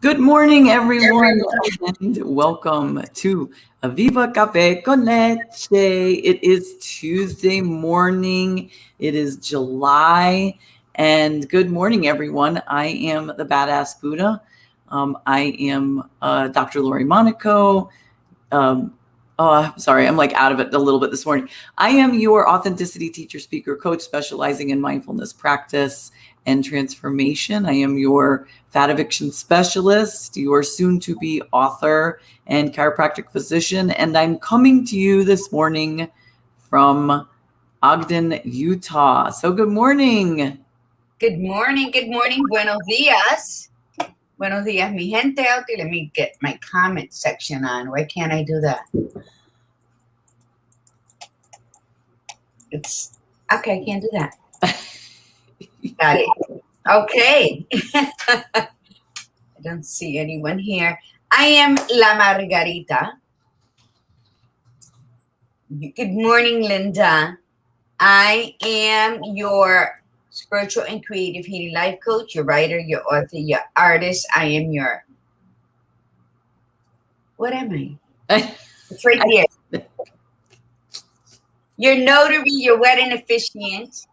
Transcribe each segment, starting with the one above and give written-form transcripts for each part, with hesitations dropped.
Good morning, everyone, and welcome to Viva Cafe con Leche. It is Tuesday morning. It is July, and good morning, everyone. I am the Badass Buddha. I am Dr. Lori Monaco. Sorry, I'm like out of it a little bit this morning. I am your authenticity teacher, speaker, coach, specializing in mindfulness practice and transformation. I am your fat eviction specialist, your soon-to-be author and chiropractic physician, and I'm coming to you this morning from Ogden, Utah. So good morning. Good morning. Good morning. Buenos dias. Buenos dias, mi gente. Okay, let me get my comment section on. Why can't I do that? It's okay. I can't do that. Got it. Okay. I don't see anyone here. I am La Margarita. Good morning, Linda. I am your spiritual and creative healing life coach, your writer, your author, your artist. I am your... What am I? It's right there. Your notary, your wedding officiant.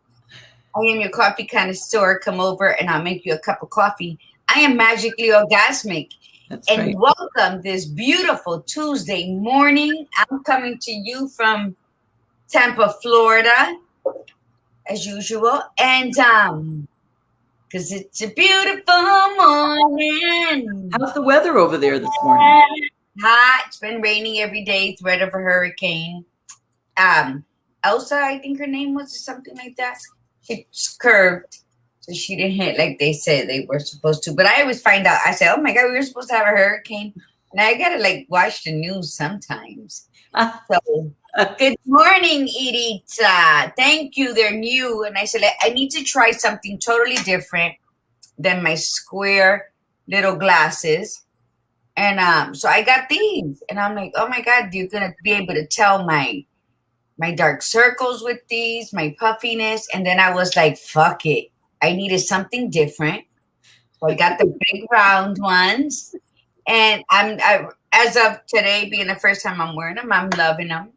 I am your coffee connoisseur. Come over and I'll make you a cup of coffee. I am magically orgasmic. That's and right. Welcome this beautiful Tuesday morning. I'm coming to you from Tampa, Florida, as usual. And because it's a beautiful morning. How's the weather over there this morning? Hot. It's been raining every day. Threat of a hurricane. Elsa, I think her name was, or something like that. She curved, so she didn't hit like they said they were supposed to. But I always find out. I say, "Oh my God, we were supposed to have a hurricane," and I gotta like watch the news sometimes. So, good morning, Irita. Thank you. They're new, and I said I need to try something totally different than my square little glasses. And so I got these, and I'm like, "Oh my God, you're gonna be able to tell my dark circles with these, my puffiness." And then I was like, fuck it. I needed something different. So I got the big round ones. And as of today, being the first time I'm wearing them, I'm loving them.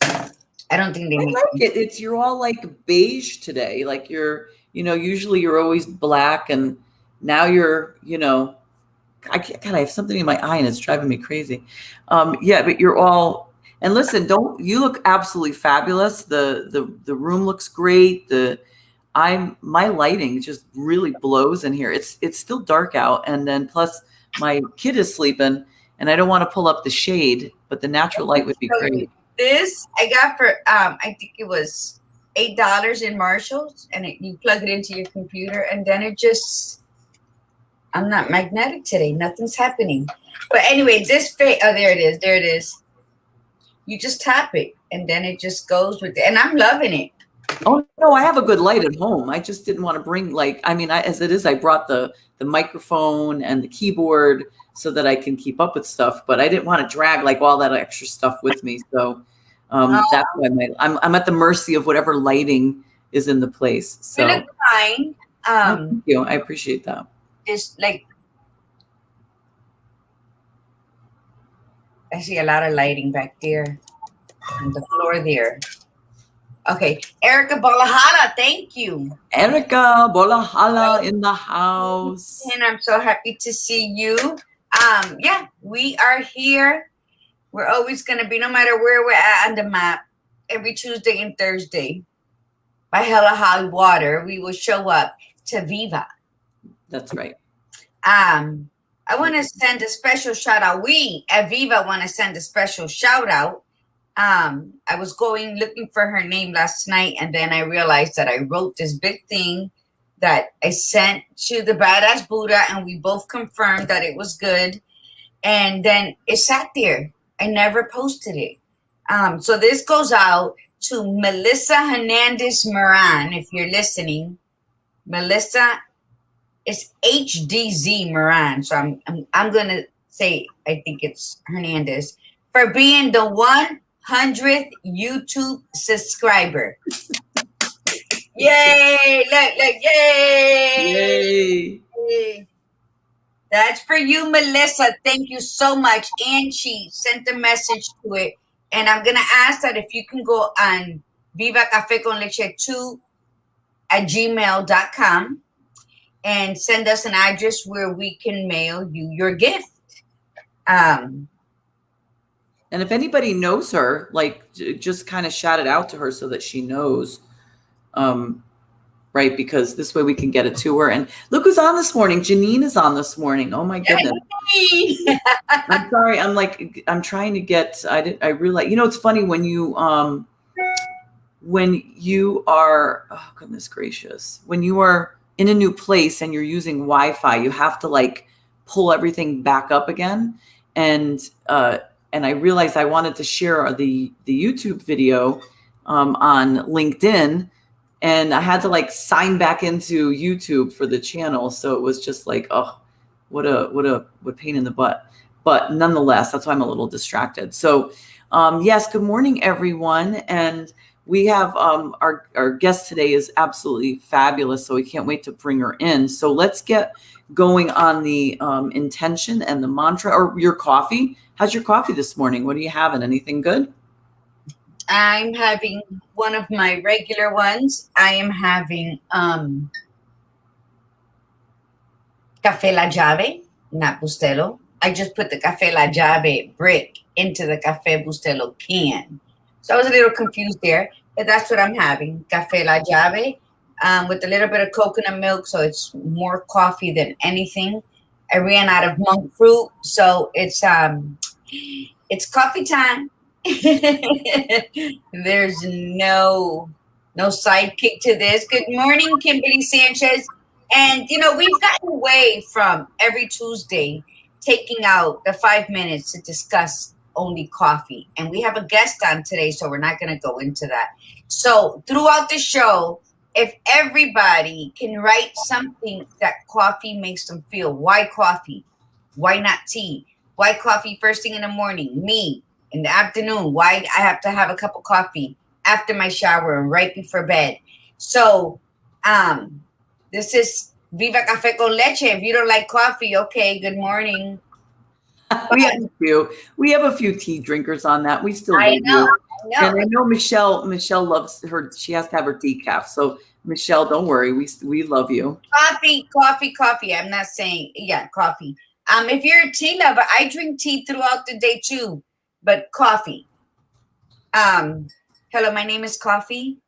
I don't think they make like it. You're all like beige today. Like usually you're always black, and now you're, I have something in my eye and it's driving me crazy. Yeah, but you're all... And listen, you look absolutely fabulous. The room looks great. My lighting just really blows in here. It's still dark out, and then plus my kid is sleeping, and I don't want to pull up the shade, but the natural light would be great. This I got for I think it was $8 in Marshalls, and you plug it into your computer, and then it just... I'm not magnetic today. Nothing's happening. But anyway, there it is. There it is. You just tap it, and then it just goes with it. And I'm loving it. Oh, no, I have a good light at home. I just didn't want to bring, as it is, I brought the microphone and the keyboard so that I can keep up with stuff. But I didn't want to drag all that extra stuff with me. So that's why I'm at the mercy of whatever lighting is in the place. So you look fine. Thank you. I appreciate that. Just I see a lot of lighting back there on the floor there. Okay, Erica Bolahala, thank you. Erica Bolahala in the house. And I'm so happy to see you. Yeah, we are here. We're always going to be, no matter where we're at on the map, every Tuesday and Thursday, by hella high water, we will show up to Viva. That's right. I want to send a special shout out. We at Viva want to send a special shout out. I was looking for her name last night, and then I realized that I wrote this big thing that I sent to the Badass Buddha, and we both confirmed that it was good. And then it sat there. I never posted it. So this goes out to Melissa Hernandez Moran, if you're listening. Melissa, it's HDZ Moran. So I'm gonna say I think it's Hernandez, for being the 100th YouTube subscriber. Yay! Look, yay! Yay! That's for you, Melissa. Thank you so much. And she sent a message to it. And I'm going to ask that if you can go on Viva Cafe con Leche 2 at gmail.com and send us an address where we can mail you your gift. And if anybody knows her, like just kind of shout it out to her so that she knows. Right, because this way we can get it to her. And look who's on this morning. Janine is on this morning. Oh my goodness. I'm sorry. I'm trying to get. I realize. It's funny when you are. Oh goodness gracious. When you are in a new place and you're using Wi-Fi, you have to like pull everything back up again. And I realized I wanted to share the YouTube video on LinkedIn. And I had to like sign back into YouTube for the channel. So it was just like, oh, what pain in the butt. But nonetheless, that's why I'm a little distracted. So yes, good morning, everyone. And we have our guest today is absolutely fabulous. So we can't wait to bring her in. So let's get going on the intention and the mantra or your coffee. How's your coffee this morning? What are you having? Anything good? I'm having one of my regular ones. I am having Café La Llave, not Bustelo. I just put the Café La Llave brick into the Café Bustelo can. So I was a little confused there, but that's what I'm having. Café La Llave with a little bit of coconut milk, so it's more coffee than anything. I ran out of monk fruit, so it's coffee time. There's no sidekick to this. Good morning, Kimberly Sanchez. And we've gotten away from every Tuesday taking out the 5 minutes to discuss only coffee. And we have a guest on today, so we're not going to go into that. So throughout the show, if everybody can write something that coffee makes them feel, why coffee? Why not tea? Why coffee first thing in the morning? Me. In the afternoon, why I have to have a cup of coffee after my shower and right before bed. So this is Viva Cafe con Leche. If you don't like coffee, okay, good morning. We have a few tea drinkers on that. We still I know. And I know Michelle loves her. She has to have her decaf. So Michelle, don't worry. We love you. Coffee. I'm not saying coffee. If you're a tea lover, I drink tea throughout the day too. But coffee. Hello, my name is Coffee.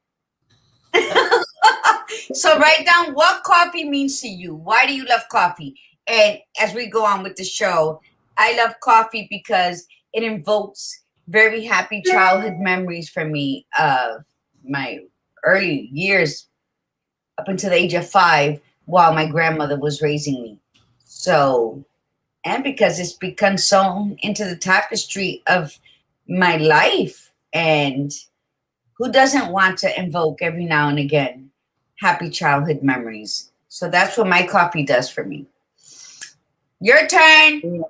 So write down what coffee means to you. Why do you love coffee? And as we go on with the show, I love coffee because it invokes very happy childhood memories for me of my early years up until the age of 5 while my grandmother was raising me. So, and because it's become sewn into the tapestry of my life. And who doesn't want to invoke every now and again happy childhood memories? So that's what my coffee does for me. Your turn.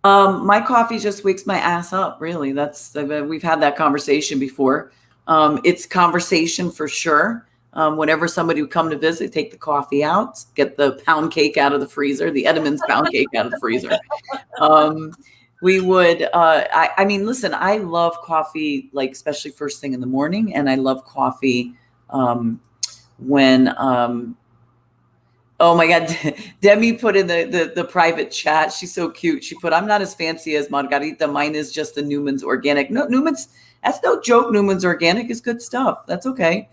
My coffee just wakes my ass up. Really, we've had that conversation before. It's conversation for sure. Whenever somebody would come to visit, take the coffee out, get the pound cake out of the freezer, the Edmonds pound cake out of the freezer. We would, I mean, listen, I love coffee, like especially first thing in the morning. And I love coffee when, oh my God, Demi put in the private chat. She's so cute. She put, I'm not as fancy as Margarita. Mine is just the Newman's Organic. No, Newman's, that's no joke. Newman's Organic is good stuff. That's okay.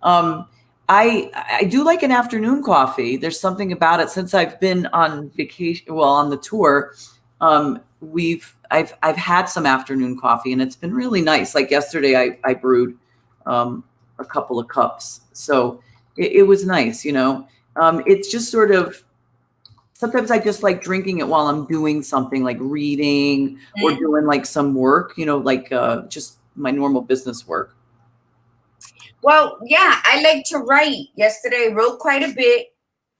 I do like an afternoon coffee. There's something about it since I've been on vacation, on the tour. I've had some afternoon coffee and it's been really nice. Like yesterday I brewed a couple of cups. So it was nice, it's just sort of, sometimes I just like drinking it while I'm doing something like reading or doing like some work, like just my normal business work. Well, yeah, I like to write. Yesterday I wrote quite a bit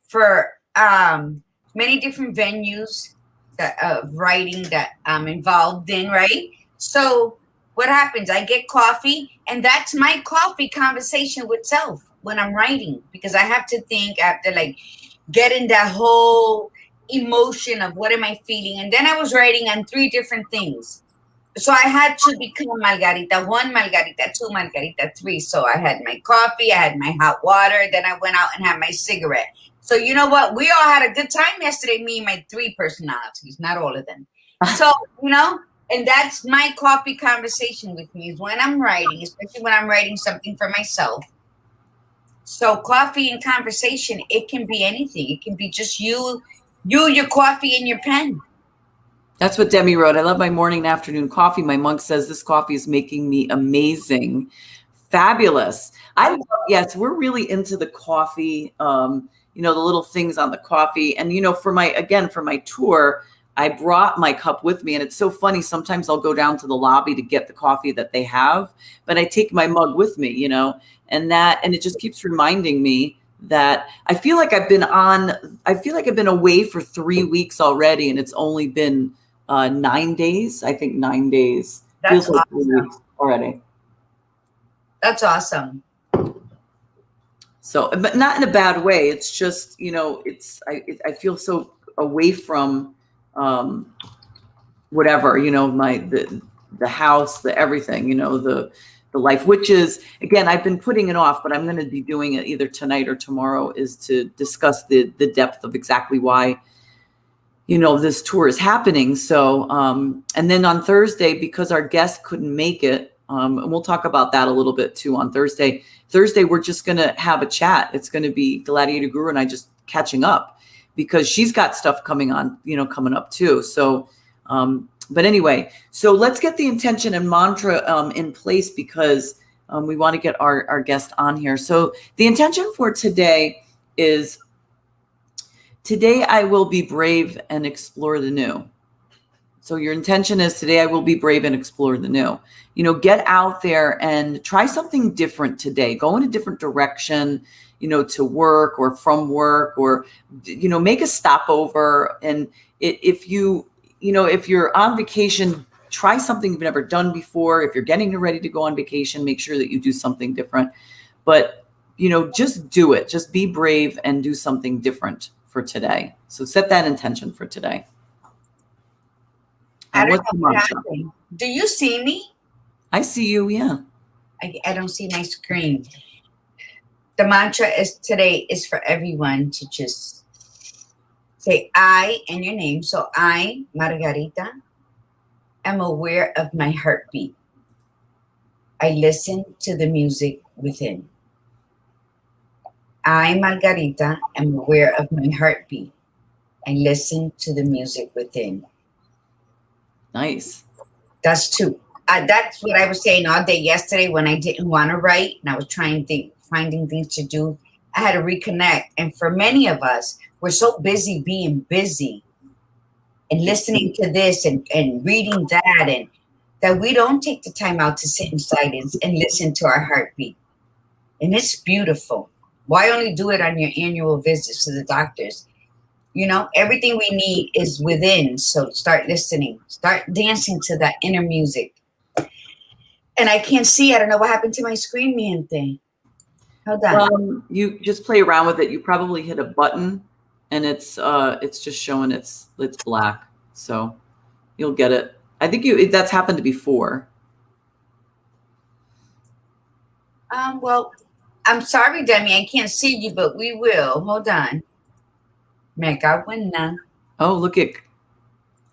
for many different venues of writing that I'm involved in, right? So what happens? I get coffee, and that's my coffee conversation with self when I'm writing, because I have to think after like getting that whole emotion of what am I feeling. And then I was writing on 3 different things. So I had to become Margarita 1, Margarita 2, Margarita 3. So I had my coffee, I had my hot water, then I went out and had my cigarette. So you know what? We all had a good time yesterday, me and my 3 personalities, not all of them. So, and that's my coffee conversation with me is when I'm writing, especially when I'm writing something for myself. So coffee and conversation, it can be anything. It can be just you, your coffee, and your pen. That's what Demi wrote. I love my morning and afternoon coffee. My mug says this coffee is making me amazing. Fabulous. Yes, we're really into the coffee, the little things on the coffee. And, for my tour, I brought my cup with me. And it's so funny. Sometimes I'll go down to the lobby to get the coffee that they have, but I take my mug with me, and it just keeps reminding me that I feel like I've been away for 3 weeks already. And it's only been 9 days. I think 9 days. That's feels like awesome. 3 weeks already. That's awesome. So, but not in a bad way. It's just, I feel so away from whatever, the house, the everything, the life, which is, again, I've been putting it off, but I'm going to be doing it either tonight or tomorrow, is to discuss the depth of exactly why, this tour is happening. So, and then on Thursday, because our guest couldn't make it, and we'll talk about that a little bit too on Thursday. Thursday, we're just going to have a chat. It's going to be Gladiator Guru and I just catching up because she's got stuff coming up too. So, but anyway, so let's get the intention and mantra in place because we want to get our guest on here. So the intention for today is, today I will be brave and explore the new. So your intention is, today I will be brave and explore the new. Get out there and try something different today. Go in a different direction, to work or from work, or, make a stopover. And if you're on vacation, try something you've never done before. If you're getting ready to go on vacation, make sure that you do something different. But, just do it. Just be brave and do something different for today. So set that intention for today. What's the mantra? Do you see me? I see you, yeah. I don't see my screen. The mantra today is for everyone to just say I and your name. So I, Margarita, am aware of my heartbeat. I listen to the music within. I, Margarita, am aware of my heartbeat. I listen to the music within. Nice. That's 2. That's what I was saying all day yesterday when I didn't want to write and I was finding things to do. I had to reconnect. And for many of us, we're so busy being busy and listening to this and reading that, and that we don't take the time out to sit in silence and listen to our heartbeat. And it's beautiful. Why only do it on your annual visits to the doctors? Everything we need is within. So start listening, start dancing to that inner music. And I can't see. I don't know what happened to my screen, mi gente. Hold on. You just play around with it. You probably hit a button, and it's just showing it's black. So you'll get it. I think that's happened before. Well, I'm sorry, Demi. I can't see you, but we will. Hold on. Mega winner. Oh, look at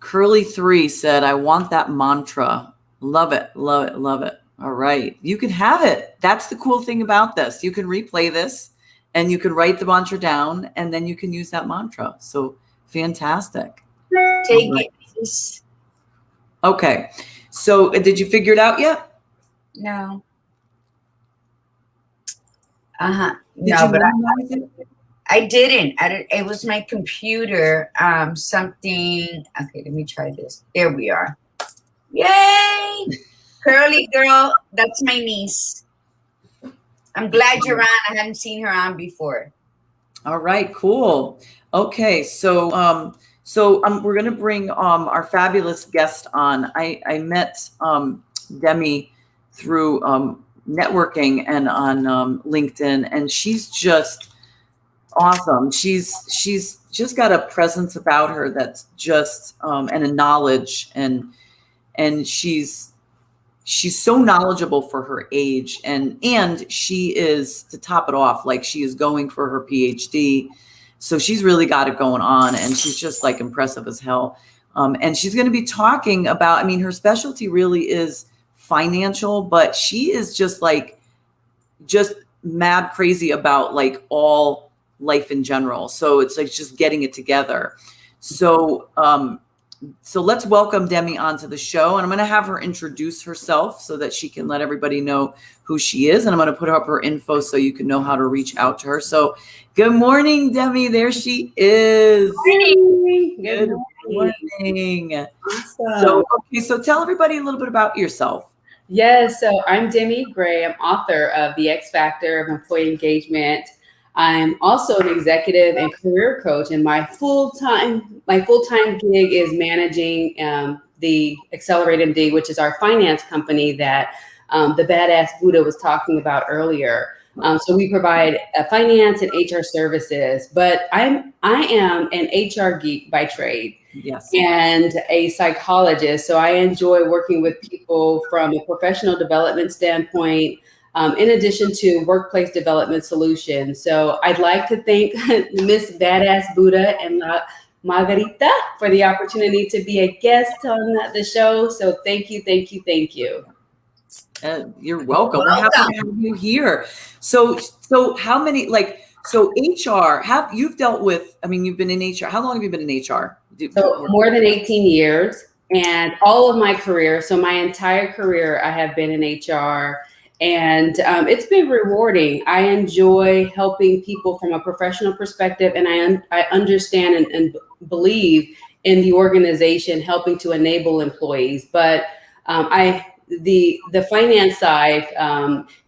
Curly 3 said, I want that mantra. Love it. Love it. Love it. All right. You can have it. That's the cool thing about this. You can replay this and you can write the mantra down and then you can use that mantra. So fantastic. Take it, please. Okay. So did you figure it out yet? No. No, but I didn't. It was my computer. Something. Okay, let me try this. There we are. Yay! Curly girl. That's my niece. I'm glad you're on. I hadn't seen her on before. All right, cool. Okay, so we're gonna bring our fabulous guest on. I met Demi through networking and on LinkedIn, and she's just awesome. She's just got a presence about her that's just and a knowledge, and she's so knowledgeable for her age, and she is, to top it off, like, she is going for her PhD. So she's really got it going on, and she's just like impressive as hell. And she's going to be talking about, I mean, her specialty really is financial, but she is just mad crazy about like all life in general. So it's like just getting it together. So, so let's welcome Demi onto the show, and I'm going to have her introduce herself so that she can let everybody know who she is. And I'm going to put up her info so you can know how to reach out to her. So good morning, Demi. There she is. Good morning. Awesome. So tell everybody a little bit about yourself. Yes, so I'm Demi Gray. I'm author of The X Factor of Employee Engagement. I'm also an executive and career coach, and my full-time gig is managing the Accelerate MD, which is our finance company that the badass Buddha was talking about earlier. So we provide finance and HR services, but I am an HR geek by trade. Yes. And a psychologist. So I enjoy working with people from a professional development standpoint, in addition to workplace development solutions. So I'd like to thank Miss Badass Buddha and Margarita for the opportunity to be a guest on the show. So thank you. You're welcome. We're happy to have you here. So how many, so HR, you've dealt with, I mean, you've been in HR. How long have you been in HR? So more than 18 years, and all of my career. So my entire career, I have been in HR, and it's been rewarding. I enjoy helping people from a professional perspective, and I understand and believe in the organization helping to enable employees. But the finance side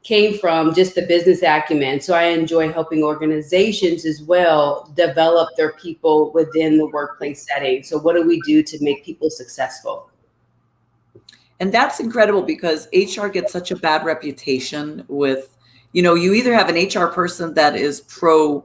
came from just the business acumen. So I enjoy helping organizations as well develop their people within the workplace setting. So what do we do to make people successful? And that's incredible, because HR gets such a bad reputation with, you either have an HR person that is pro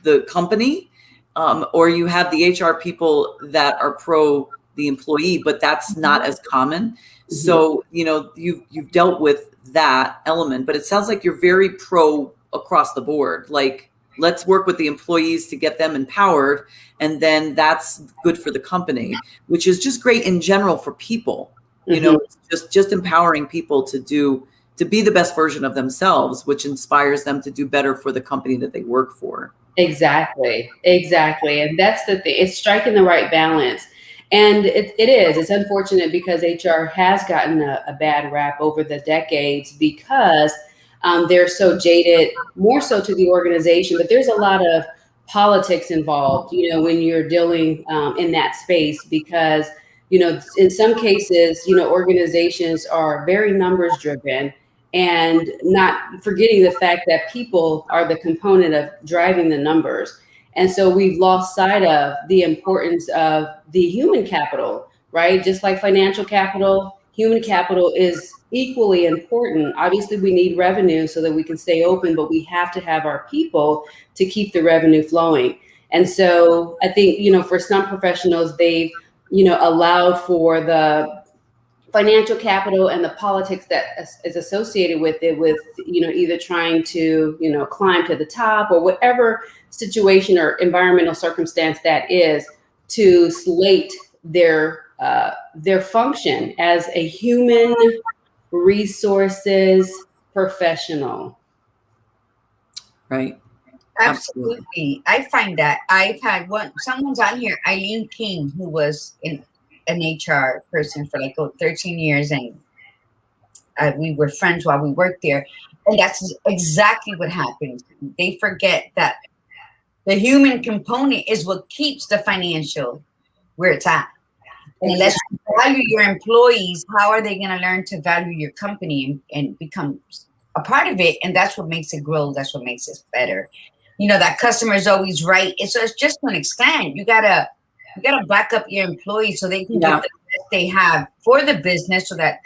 the company, or you have the HR people that are pro the employee, but that's not as common. Mm-hmm. So, you've dealt with that element, but it sounds like you're very pro across the board. Like, let's work with the employees to get them empowered. And then that's good for the company, which is just great in general for people. Just empowering people to be the best version of themselves, which inspires them to do better for the company that they work for. Exactly. And that's the thing. It's striking the right balance. And it's unfortunate, because HR has gotten a bad rap over the decades, because they're so jaded, more so to the organization, but there's a lot of politics involved, when you're dealing in that space, because, in some cases, organizations are very numbers driven, and not forgetting the fact that people are the component of driving the numbers. And so we've lost sight of the importance of the human capital, right? Just like financial capital, human capital is equally important. Obviously, we need revenue so that we can stay open, but we have to have our people to keep the revenue flowing. And so I think, for some professionals, they've, allowed for the financial capital and the politics that is associated with it, with, either trying to, climb to the top, or whatever situation or environmental circumstance that is, to slate their function as a human resources professional. Right. Absolutely. I find that I've had someone's on here, Eileen King, who was an HR person for 13 years, and we were friends while we worked there. And that's exactly what happens. They forget that the human component is what keeps the financial where it's at. And unless you value your employees, how are they going to learn to value your company and become a part of it? And that's what makes it grow. That's what makes it better. That customer is always right. It's just to an extent. You gotta back up your employees so they can get the best they have for the business, so that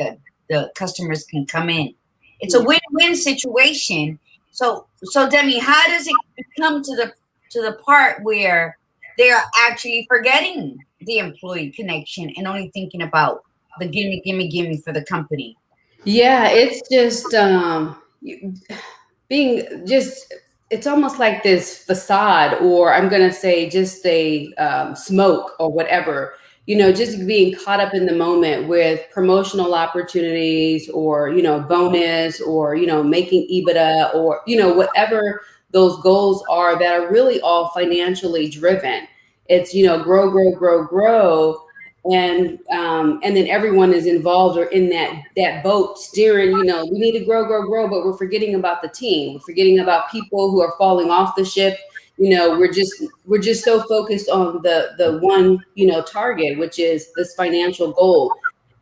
the customers can come in. It's a win-win situation. So Demi, how does it come to the part where they are actually forgetting the employee connection and only thinking about the gimme, gimme, gimme for the company. Yeah, it's just being just, it's almost like this facade, or I'm going to say just a smoke or whatever, just being caught up in the moment with promotional opportunities, or, bonus, or, making EBITDA, or, whatever those goals are that are really all financially driven. It's, grow, grow, grow, grow. And then everyone is involved or in that boat steering. We need to grow, grow, grow, but we're forgetting about the team. We're forgetting about people who are falling off the ship. We're just so focused on the one target, which is this financial goal.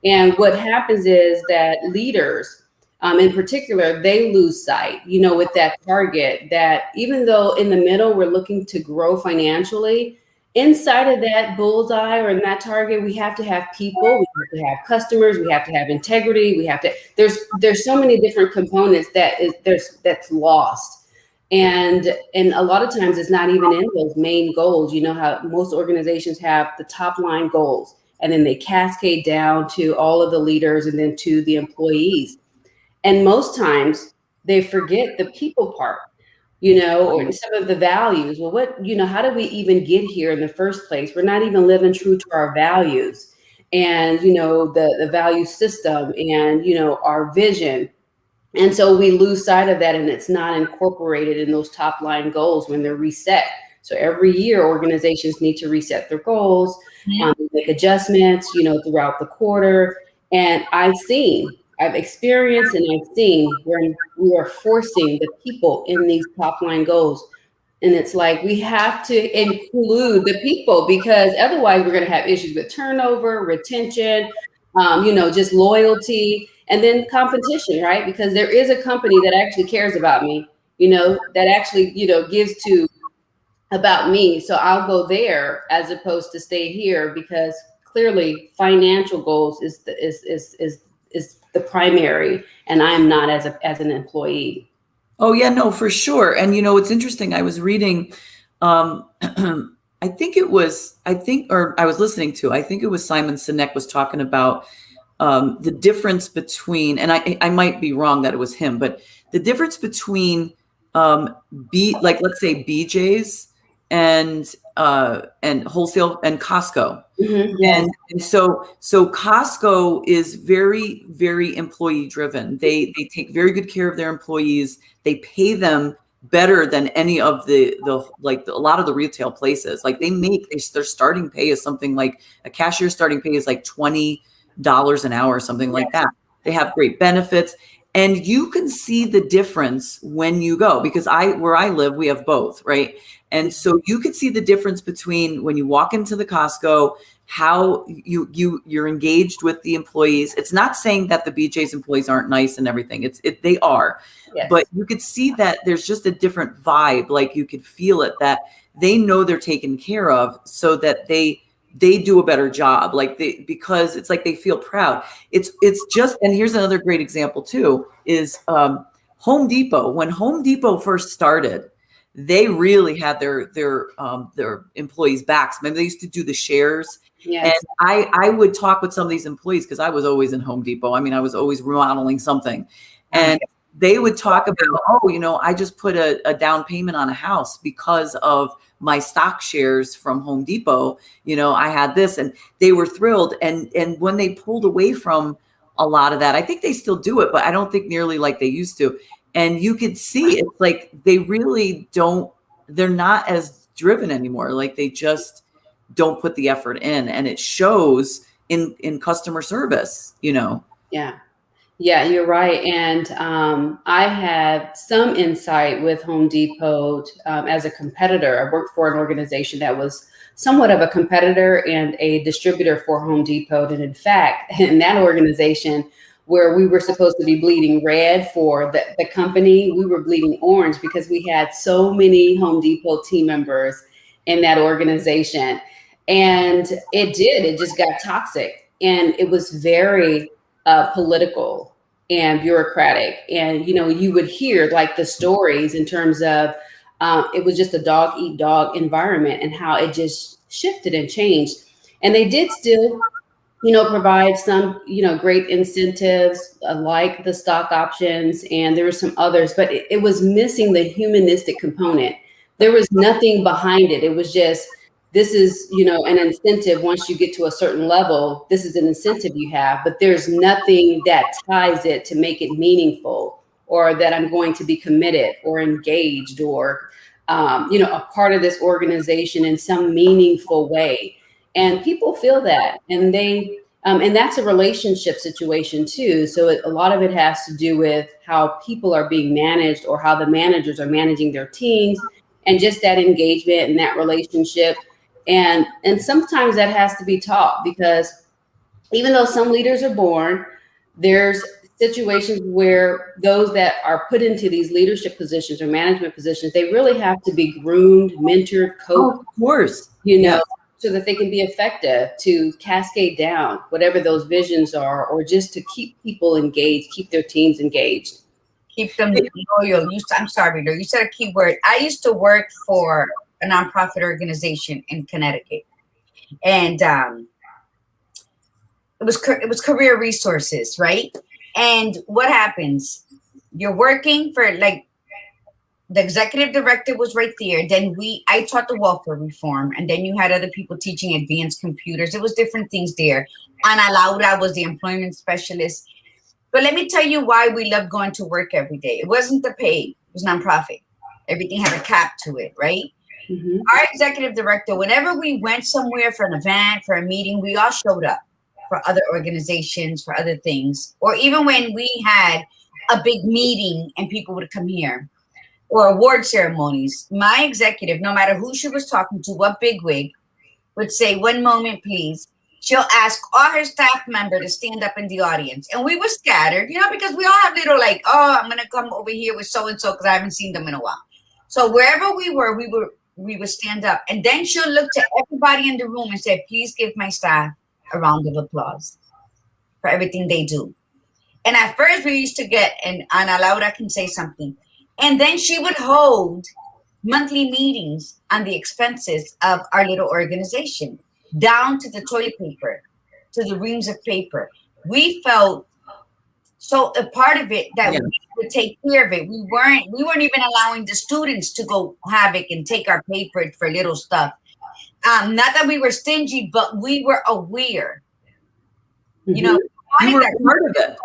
And what happens is that leaders, in particular, they lose sight, with that target, that even though in the middle we're looking to grow financially, inside of that bullseye or in that target, we have to have people, we have to have customers, we have to have integrity, we have to, there's so many different components that's lost. And a lot of times it's not even in those main goals. You know how most organizations have the top line goals, and then they cascade down to all of the leaders and then to the employees. And most times they forget the people part, or some of the values. Well, how did we even get here in the first place? We're not even living true to our values, and, the value system, and, our vision. And so we lose sight of that, and it's not incorporated in those top line goals when they're reset. So every year organizations need to reset their goals, make adjustments, throughout the quarter. And I've experienced and I've seen where we are forcing the people in these top line goals. And it's like, we have to include the people, because otherwise we're going to have issues with turnover, retention, just loyalty, and then competition, right? Because there is a company that actually cares about me, that actually, gives to about me. So I'll go there as opposed to stay here, because clearly financial goals is the primary, and I am not as an employee. Oh yeah, no, for sure. And it's interesting. I was reading, I think it was Simon Sinek was talking about the difference between, and I might be wrong that it was him, but the difference between let's say BJ's and wholesale and Costco. Mm-hmm. Yes. And so Costco is very, very employee driven. They take very good care of their employees. They pay them better than any of a lot of the retail places. Like their starting pay is something like a cashier starting pay is like $20 an hour or something like that. They have great benefits. And you can see the difference when you go, because where I live, we have both, right? And so you could see the difference between when you walk into the Costco, how you're engaged with the employees. It's not saying that the BJ's employees aren't nice and everything. They are, yes. But you could see that there's just a different vibe. Like you could feel it, that they know they're taken care of, so that they do a better job, because it's like they feel proud. It's just, and here's another great example too, is Home Depot. When Home Depot first started, they really had their employees' backs. Maybe they used to do the shares. Yes. And I would talk with some of these employees, because I was always in Home Depot. I mean, I was always remodeling something. And they would talk about, I just put a down payment on a house because of my stock shares from Home Depot. I had this, and they were thrilled. And when they pulled away from a lot of that, I think they still do it, but I don't think nearly like they used to. And you could see it's like they really they're not as driven anymore. Like they just don't put the effort in, and it shows in customer service, Yeah. Yeah, you're right. And I have some insight with Home Depot as a competitor. I worked for an organization that was somewhat of a competitor and a distributor for Home Depot. And in fact, in that organization, where we were supposed to be bleeding red for the company, we were bleeding orange, because we had so many Home Depot team members in that organization. And it just got toxic. And it was very political and bureaucratic. And, you would hear like the stories in terms of it was just a dog eat dog environment, and how it just shifted and changed. And they did still, provide some, great incentives like the stock options, and there were some others, but it was missing the humanistic component. There was nothing behind it. It was just, this is, an incentive. Once you get to a certain level, this is an incentive you have, but there's nothing that ties it to make it meaningful, or that I'm going to be committed or engaged, or, a part of this organization in some meaningful way. And people feel that, and and that's a relationship situation too. So a lot of it has to do with how people are being managed, or how the managers are managing their teams, and just that engagement and that relationship. And sometimes that has to be taught, because even though some leaders are born, there's situations where those that are put into these leadership positions or management positions, they really have to be groomed, mentored, coached, of course, so that they can be effective to cascade down whatever those visions are, or just to keep people engaged, keep their teams engaged. Keep them loyal. I'm sorry, Lori, you said a key word. I used to work for a nonprofit organization in Connecticut, and it was career resources, right? And what happens? You're working for, like, the executive director was right there. Then I taught the welfare reform, and then you had other people teaching advanced computers. It was different things there. Ana Laura was the employment specialist. But let me tell you why we loved going to work every day. It wasn't the pay. It was nonprofit. Everything had a cap to it, right? Mm-hmm. Our executive director, whenever we went somewhere for an event, for a meeting, we all showed up for other organizations, for other things. Or even when we had a big meeting and people would come here, or award ceremonies, my executive, no matter who she was talking to, what bigwig, would say, "One moment, please." She'll ask all her staff member to stand up in the audience. And we were scattered, because we all have little, like, oh, I'm going to come over here with so-and-so because I haven't seen them in a while. So wherever we would stand up. And then she'll look to everybody in the room and say, "Please give my staff a round of applause for everything they do." And at first we used to get, and Ana Laura can say something, and then she would hold monthly meetings on the expenses of our little organization, down to the toilet paper, to the reams of paper. We felt so a part of it that we would take care of it. We weren't even allowing the students to go havoc and take our paper for little stuff. Not that we were stingy, but we were aware. Mm-hmm. You were part of it.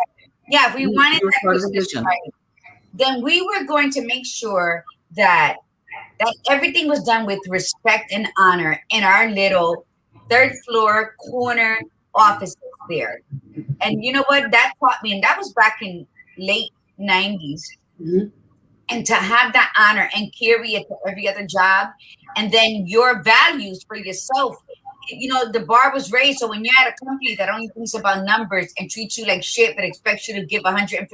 Yeah, we wanted that, right. Then we were going to make sure that everything was done with respect and honor in our little third floor corner offices there. And you know what? That taught me, and that was back in late 90s. Mm-hmm. And to have that honor and carry it to every other job, and then your values for yourself. The bar was raised. So when you're at a company that only thinks about numbers and treats you like shit, but expects you to give 150%,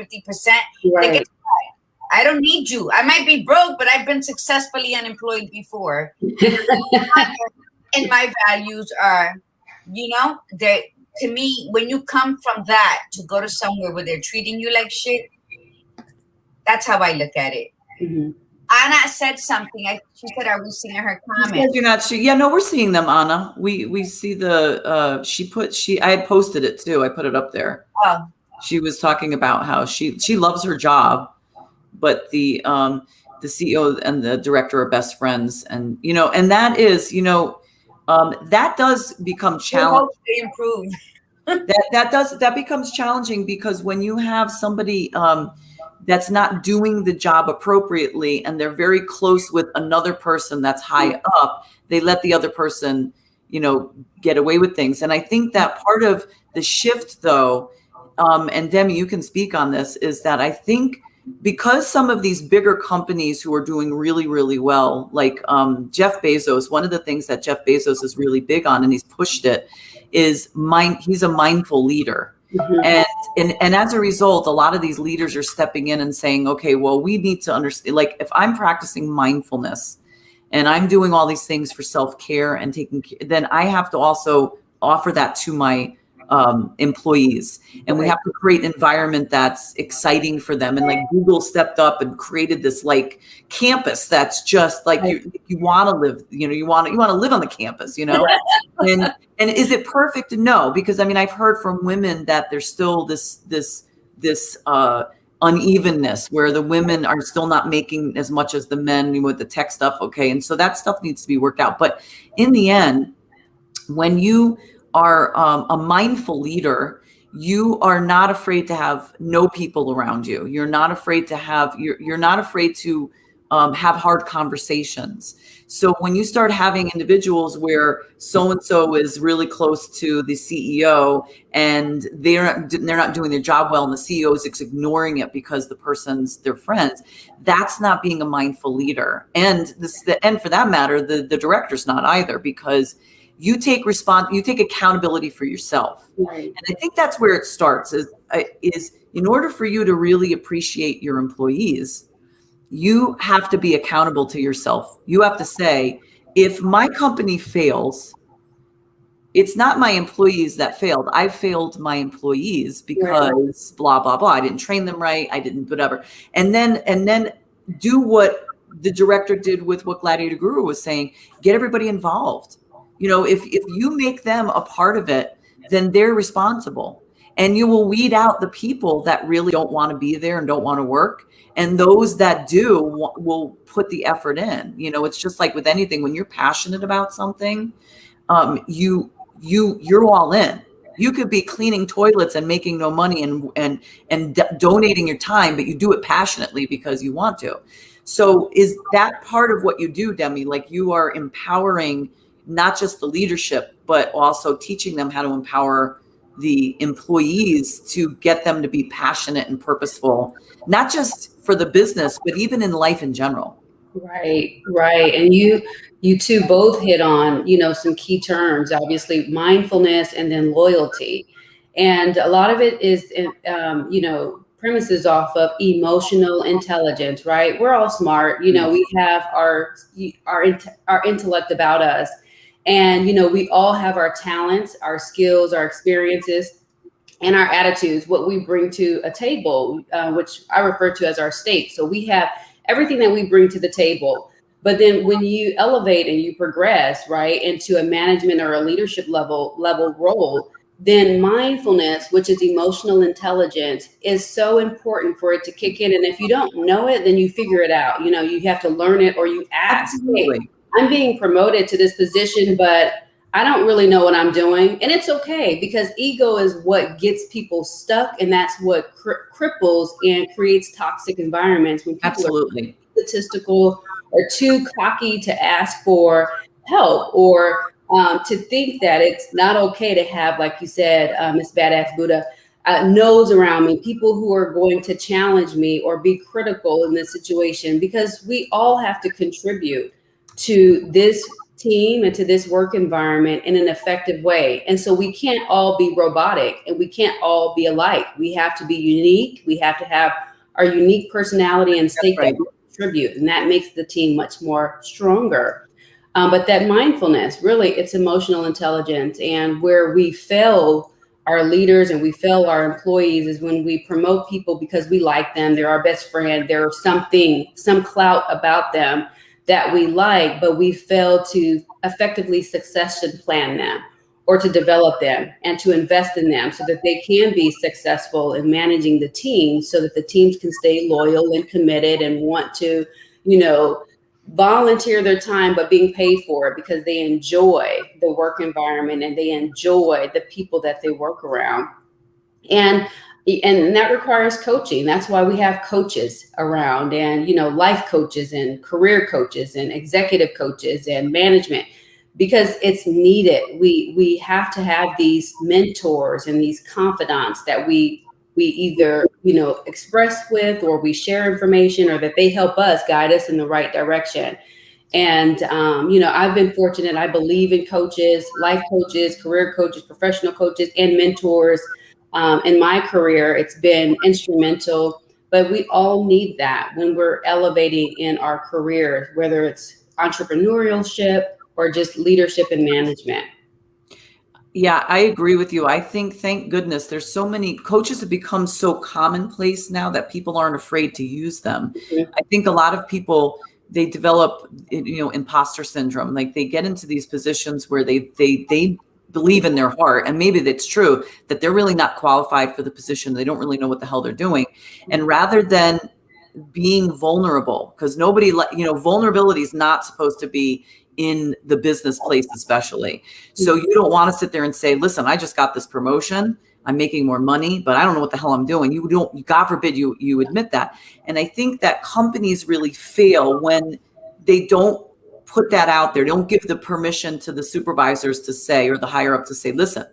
right. I don't need you. I might be broke, but I've been successfully unemployed before. And my values are, that to me, when you come from that to go to somewhere where they're treating you like shit, that's how I look at it. Mm-hmm. Ana said something. She said, "Are we seeing her comments?" You're not. No, we're seeing them, Ana. We see the. I had posted it too. I put it up there. Oh. She was talking about how she loves her job, but the CEO and the director are best friends, and and that is that does become challenging. They improve. that becomes challenging, because when you have somebody that's not doing the job appropriately, and they're very close with another person that's high up, they let the other person, get away with things. And I think that part of the shift, though, and Demi, you can speak on this, is that I think because some of these bigger companies who are doing really, really well, like Jeff Bezos, one of the things that Jeff Bezos is really big on, and he's pushed it, is he's a mindful leader. Mm-hmm. And as a result, a lot of these leaders are stepping in and saying, okay, well, we need to understand, like, if I'm practicing mindfulness and I'm doing all these things for self-care and taking care, then I have to also offer that to my employees, and we have to create an environment that's exciting for them. And like Google stepped up and created this like campus that's just like you want to live, you want to live on the campus, and is it perfect? No, because I mean, I've heard from women that there's still this unevenness where the women are still not making as much as the men with the tech stuff. Okay. And so that stuff needs to be worked out. But in the end, when you are a mindful leader, you are not afraid to have no people around you. You're not afraid to have, you're not afraid to have hard conversations. So when you start having individuals where so-and-so is really close to the CEO and they're not doing their job well, and the CEO is just ignoring it because the person's their friends, that's not being a mindful leader. And for that matter, the director's not either, because you take accountability for yourself. Right. And I think that's where it starts is in order for you to really appreciate your employees, you have to be accountable to yourself. You have to say, if my company fails, it's not my employees that failed. I failed my employees because blah, blah, blah. I didn't train them right. I didn't, whatever. And then do what the director did with what Gladiator Guru was saying, get everybody involved. If you make them a part of it, then they're responsible. And you will weed out the people that really don't want to be there and don't want to work. And those that do will put the effort in. It's just like with anything, when you're passionate about something, you're all in. You could be cleaning toilets and making no money and donating your time, but you do it passionately because you want to. So is that part of what you do, Demi? Like, you are empowering not just the leadership, but also teaching them how to empower the employees to get them to be passionate and purposeful, not just for the business, but even in life in general. Right. And you two both hit on, some key terms, obviously mindfulness and then loyalty. And a lot of it is, premises off of emotional intelligence, right? We're all smart, we have our intellect about us. And, we all have our talents, our skills, our experiences, and our attitudes, what we bring to a table, which I refer to as our state. So we have everything that we bring to the table. But then when you elevate and you progress, right, into a management or a leadership level role, then mindfulness, which is emotional intelligence, is so important for it to kick in. And if you don't know it, then you figure it out. You have to learn it, or you ask. Absolutely. Hey, I'm being promoted to this position, but I don't really know what I'm doing. And it's okay, because ego is what gets people stuck. And that's what cripples and creates toxic environments when people are statistical or too cocky to ask for help, or to think that it's not okay to have, like you said, Miss Badass Buddha, no's around me, people who are going to challenge me or be critical in this situation, because we all have to contribute to this team and to this work environment in an effective way. And so we can't all be robotic, and we can't all be alike. We have to be unique. We have to have our unique personality and stake that we contribute. And that makes the team much more stronger. But that mindfulness, really, it's emotional intelligence. And where we fail our leaders and we fail our employees is when we promote people because we like them. They're our best friend. There's some clout about them that we like, but we fail to effectively succession plan them, or to develop them and to invest in them so that they can be successful in managing the team, so that the teams can stay loyal and committed and want to, volunteer their time, but being paid for it because they enjoy the work environment and they enjoy the people that they work around. And that requires coaching. That's why we have coaches around, and, life coaches and career coaches and executive coaches and management, because it's needed. We have to have these mentors and these confidants that we either, express with, or we share information, or that they help us guide us in the right direction. And, I've been fortunate. I believe in coaches, life coaches, career coaches, professional coaches, and mentors. In my career, it's been instrumental, but we all need that when we're elevating in our careers, whether it's entrepreneurship or just leadership and management. Yeah, I agree with you. I think, thank goodness, there's so many coaches have become so commonplace now that people aren't afraid to use them. Mhm. I think a lot of people, they develop, imposter syndrome. Like they get into these positions where they believe in their heart, and maybe that's true, that they're really not qualified for the position. They don't really know what the hell they're doing. And rather than being vulnerable, because nobody, vulnerability is not supposed to be in the business place, especially. So you don't want to sit there and say, listen, I just got this promotion, I'm making more money, but I don't know what the hell I'm doing. You don't, God forbid you admit that. And I think that companies really fail when they don't put that out there. They don't give the permission to the supervisors to say, or the higher up to say, listen,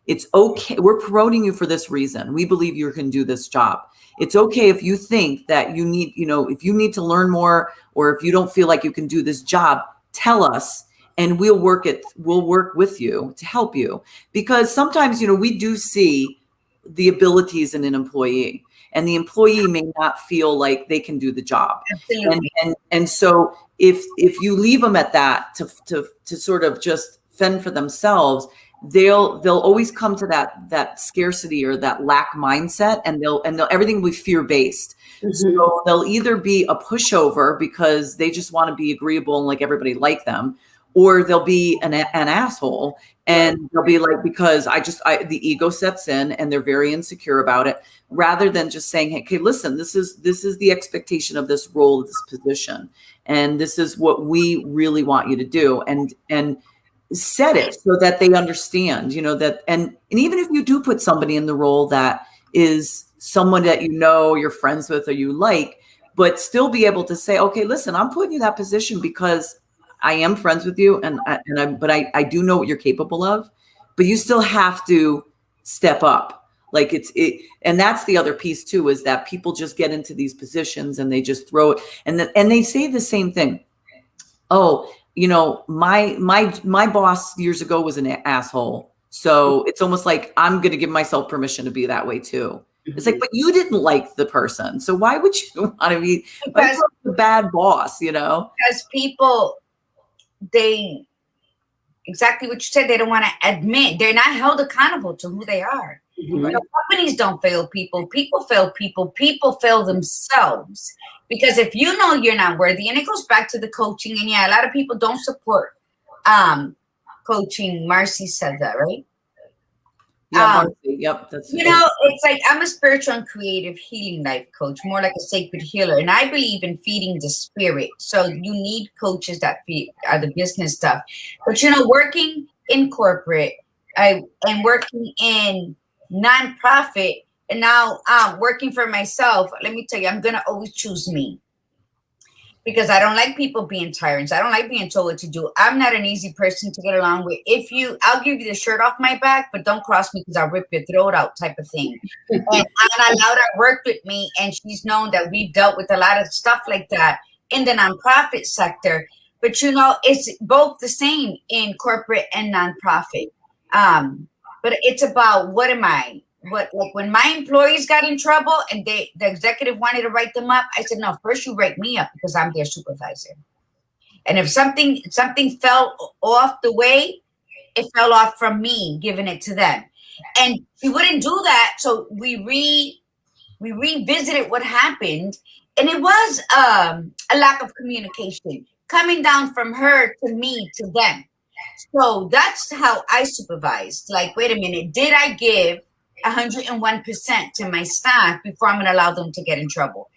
it's okay. We're promoting you for this reason. We believe you can do this job. It's okay if you think that you need, if you need to learn more, or if you don't feel like you can do this job, tell us and we'll work with you to help you. Because sometimes, we do see the abilities in an employee, and the employee may not feel like they can do the job. Absolutely. And so if you leave them at that to sort of just fend for themselves, they'll always come to that scarcity or that lack mindset, and they'll everything will be fear based. So they'll either be a pushover because they just want to be agreeable and like everybody like them, or they'll be an asshole, and they'll be like, because the ego sets in and they're very insecure about it, rather than just saying, hey, okay, listen, this is the expectation of this role, this position, and this is what we really want you to do, and set it so that they understand, that, and even if you do put somebody in the role that is someone that you're friends with or you like, but still be able to say, okay, listen, I'm putting you that position because I am friends with you, but I do know what you're capable of, but you still have to step up. Like and that's the other piece too, is that people just get into these positions and they just throw it, and they say the same thing. Oh, my boss years ago was an asshole. So it's almost like I'm going to give myself permission to be that way too. It's like, but you didn't like the person. So why would you want to be a bad boss, Because people, they, exactly what you said, they don't want to admit, they're not held accountable to who they are. Companies don't fail people. People fail people. People fail themselves. Because if you know you're not worthy, and it goes back to the coaching, and yeah, a lot of people don't support coaching. Marcy said that, right? Yeah, Marcy, yep. That's it's like, I'm a spiritual and creative healing life coach, more like a sacred healer, and I believe in feeding the spirit. So you need coaches that feed the business stuff. But working in corporate, and working in nonprofit, and now working for myself, let me tell you, I'm gonna always choose me, because I don't like people being tyrants. I don't like being told what to do. I'm not an easy person to get along with. I'll give you the shirt off my back, but don't cross me because I'll rip your throat out, type of thing. And Anna Laura worked with me, and she's known that we've dealt with a lot of stuff like that in the nonprofit sector. But it's both the same in corporate and nonprofit. But it's about, what am I? Like when my employees got in trouble and the executive wanted to write them up, I said, no, first you write me up, because I'm their supervisor. And if something fell off the way, it fell off from me giving it to them. And she wouldn't do that. So we revisited what happened. And it was a lack of communication coming down from her to me to them. So that's how I supervised. Like, wait a minute, did I give 101% to my staff before I'm going to allow them to get in trouble?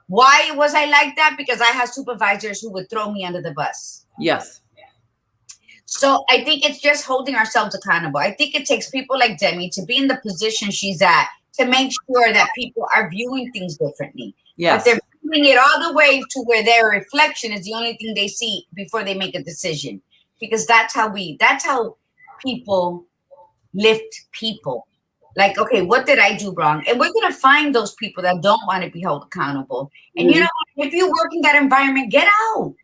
Why was I like that? Because I had supervisors who would throw me under the bus. Yes. So I think it's just holding ourselves accountable. I think it takes people like Demi to be in the position she's at, to make sure that people are viewing things differently. Yes. But they're viewing it all the way to where their reflection is the only thing they see before they make a decision. Because that's how people lift people. Like, okay, what did I do wrong? And we're going to find those people that don't want to be held accountable. And if you work in that environment, get out.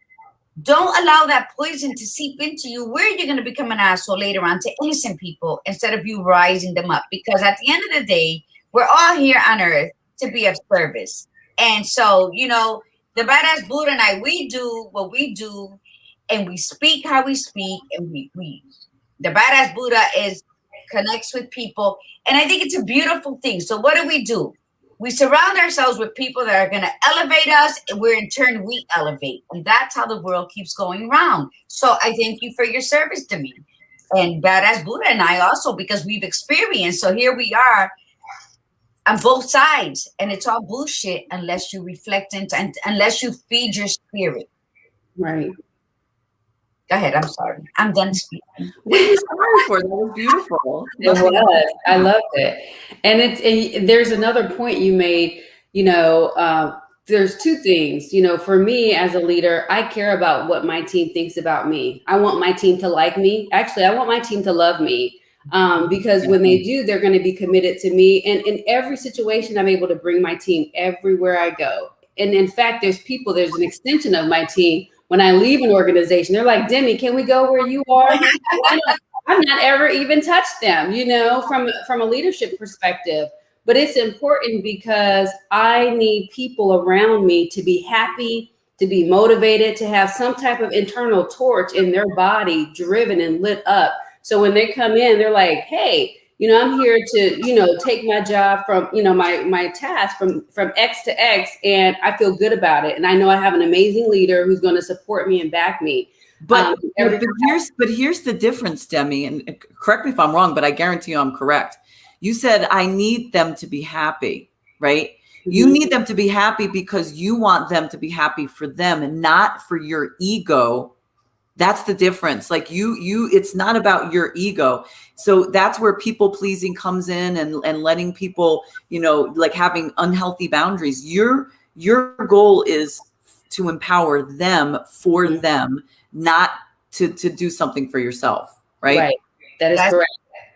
Don't allow that poison to seep into you, where you're going to become an asshole later on to innocent people instead of you rising them up. Because at the end of the day, we're all here on earth to be of service. And so, the badass Buddha and I, we do what we do, and we speak how we speak. And the badass Buddha is connects with people. And I think it's a beautiful thing. So what do? We surround ourselves with people that are going to elevate us, and we're in turn, we elevate. And that's how the world keeps going round. So I thank you for your service to me. And Badass Buddha and I also, because we've experienced. So here we are on both sides. And it's all bullshit unless you reflect into, and unless you feed your spirit. Right. Go ahead. I'm sorry. I'm done speaking. What are you sorry for? That was beautiful. It was. I loved it. And there's another point you made, there's two things, for me as a leader, I care about what my team thinks about me. I want my team to like me. Actually, I want my team to love me. Because when they do, they're going to be committed to me. And in every situation, I'm able to bring my team everywhere I go. And in fact, there's an extension of my team. When I leave an organization, they're like, Demi, can we go where you are? I've not ever even touched them, from a leadership perspective. But it's important because I need people around me to be happy, to be motivated, to have some type of internal torch in their body, driven and lit up. So when they come in, they're like, hey, I'm here to, take my job from, my task from X to X, and I feel good about it. And I know I have an amazing leader who's going to support me and back me. But here's the difference, Demi, and correct me if I'm wrong, but I guarantee you I'm correct. You said, I need them to be happy, right? Mm-hmm. You need them to be happy because you want them to be happy for them and not for your ego. That's the difference. Like it's not about your ego. So that's where people pleasing comes in and letting people, like having unhealthy boundaries. Your goal is to empower them for them, not to do something for yourself. Right. Right. That is correct.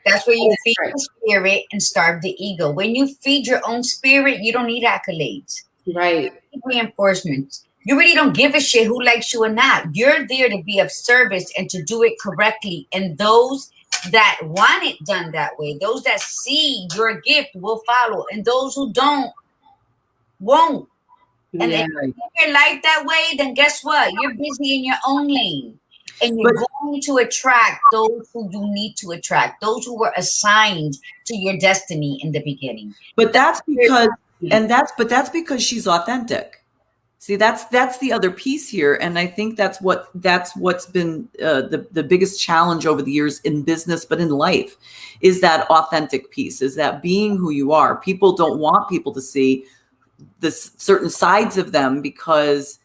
That's where you feed the spirit and starve the ego. When you feed your own spirit, you don't need accolades. Right. Reinforcements. You really don't give a shit who likes you or not. You're there to be of service and to do it correctly. And those that want it done that way, those that see your gift will follow. And those who don't, won't. And if you live your life that way, then guess what? You're busy in your own lane. And you're going to attract those who you need to attract, those who were assigned to your destiny in the beginning. But that's because she's authentic. See, that's the other piece here. And I think that's what's been the biggest challenge over the years in business, but in life, is that authentic piece, is that being who you are. People don't want people to see the certain sides of them because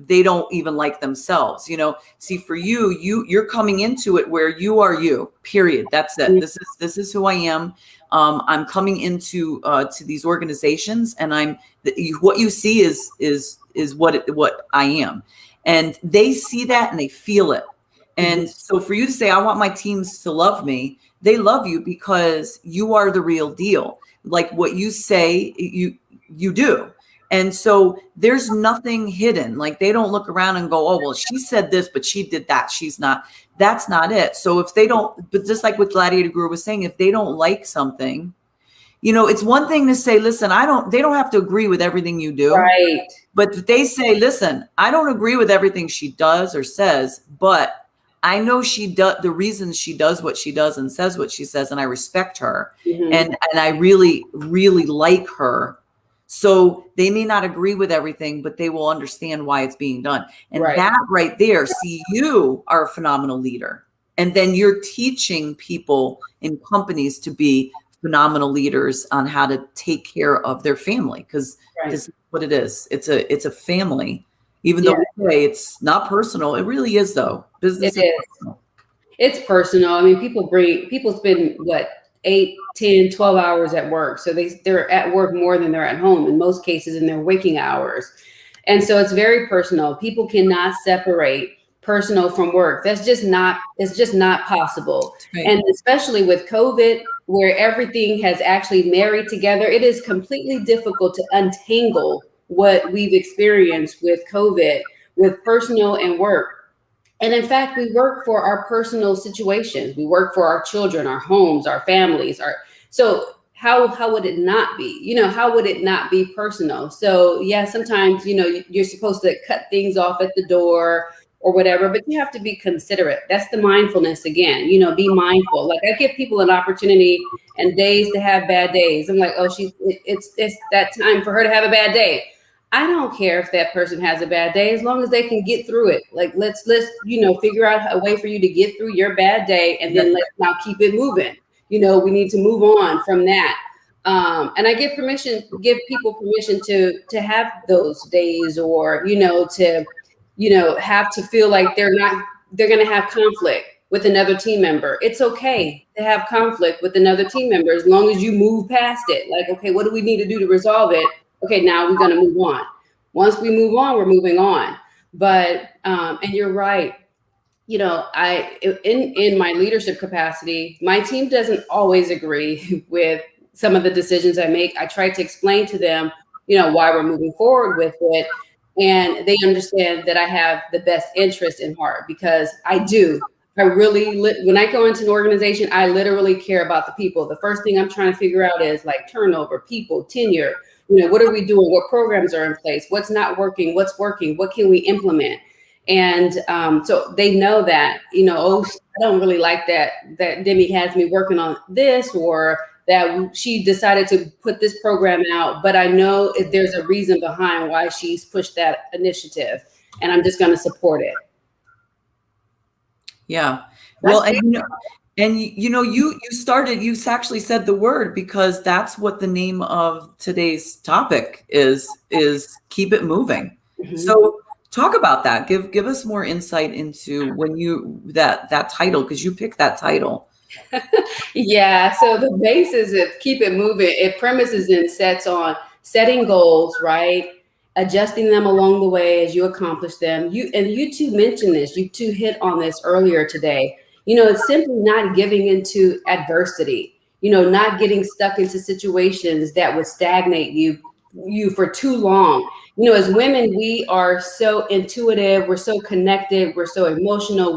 they don't even like themselves. See, for you're coming into it where you are you, period. That's it. This is who I am. I'm coming into to these organizations, and what you see is what I am. And they see that and they feel it. And so for you to say, I want my teams to love me, they love you because you are the real deal. Like what you say, you do. And so there's nothing hidden. Like they don't look around and go, oh, well, she said this, but she did that. That's not it. So if they don't, but just like what Gladiator Guru was saying, if they don't like something, it's one thing to say, listen, they don't have to agree with everything you do. Right. But they say, listen, I don't agree with everything she does or says, but I know the reasons she does what she does and says what she says, and I respect her. Mm-hmm. And I really, really like her. So they may not agree with everything, but they will understand why it's being done. And that right there, see, you are a phenomenal leader. And then you're teaching people in companies to be phenomenal leaders on how to take care of their family. Because this is what it is. It's a family. Even though we say it's not personal, it really is though. Business is personal. It's personal. I mean, people spend 8, 10, 12 hours at work. So they're at work more than they're at home in most cases in their waking hours. And so it's very personal. People cannot separate personal from work. It's just not possible. Right. And especially with COVID, where everything has actually married together, it is completely difficult to untangle what we've experienced with COVID, with personal and work. And in fact, we work for our personal situations. We work for our children, our homes, our families. So how would it not be? How would it not be personal? So yeah, sometimes, you're supposed to cut things off at the door, or whatever, but you have to be considerate. That's the mindfulness again, be mindful. Like I give people an opportunity and days to have bad days. I'm like, oh, it's that time for her to have a bad day. I don't care if that person has a bad day, as long as they can get through it. Like let's figure out a way for you to get through your bad day, and then let's now keep it moving. We need to move on from that. And I give people permission to have those days, or to have to feel like they're going to have conflict with another team member. It's okay to have conflict with another team member, as long as you move past it. Like, okay, what do we need to do to resolve it? Okay, now we're going to move on. Once we move on, we're moving on. But and you're right. In my leadership capacity, my team doesn't always agree with some of the decisions I make. I try to explain to them, why we're moving forward with it. And they understand that I have the best interest in heart, because I do. I really, when I go into an organization, I literally care about the people. The first thing I'm trying to figure out is like turnover, people, tenure. What are we doing? What programs are in place? What's not working? What's working? What can we implement? And so they know that, oh, I don't really like that Demi has me working on this, or that she decided to put this program out, but I know if there's a reason behind why she's pushed that initiative, and I'm just going to support it. Yeah. Well, you actually said the word, because that's what the name of today's topic is keep it moving. Mm-hmm. So talk about that. Give us more insight into when that title, because you picked that title. Yeah. So the basis of keep it moving, it premises and sets on setting goals, right? Adjusting them along the way as you accomplish them. You two mentioned this, you two hit on this earlier today. It's simply not giving into adversity, not getting stuck into situations that would stagnate you for too long. As women, we are so intuitive, we're so connected, we're so emotional,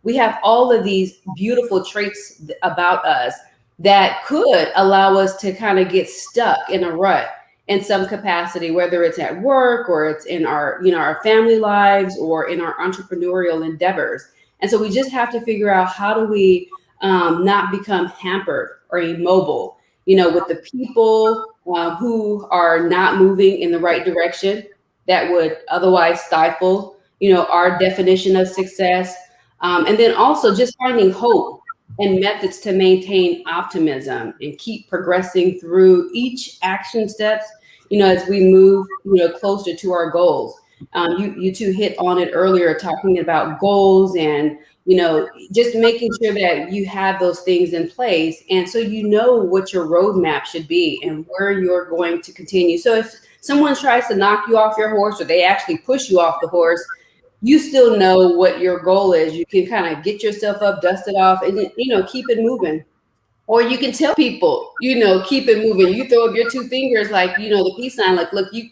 we have all of these beautiful traits about us that could allow us to kind of get stuck in a rut in some capacity, whether it's at work or it's in our, our family lives or in our entrepreneurial endeavors. And so we just have to figure out, how do we not become hampered or immobile, with the people who are not moving in the right direction that would otherwise stifle, our definition of success. And then also just finding hope and methods to maintain optimism and keep progressing through each action steps, as we move, closer to our goals. You two hit on it earlier, talking about goals and, just making sure that you have those things in place. And so what your roadmap should be and where you're going to continue. So if someone tries to knock you off your horse, or they actually push you off the horse, you still know what your goal is. You can kind of get yourself up, dust it off, and keep it moving. Or you can tell people, keep it moving. You throw up your two fingers, like, the peace sign, like, look, you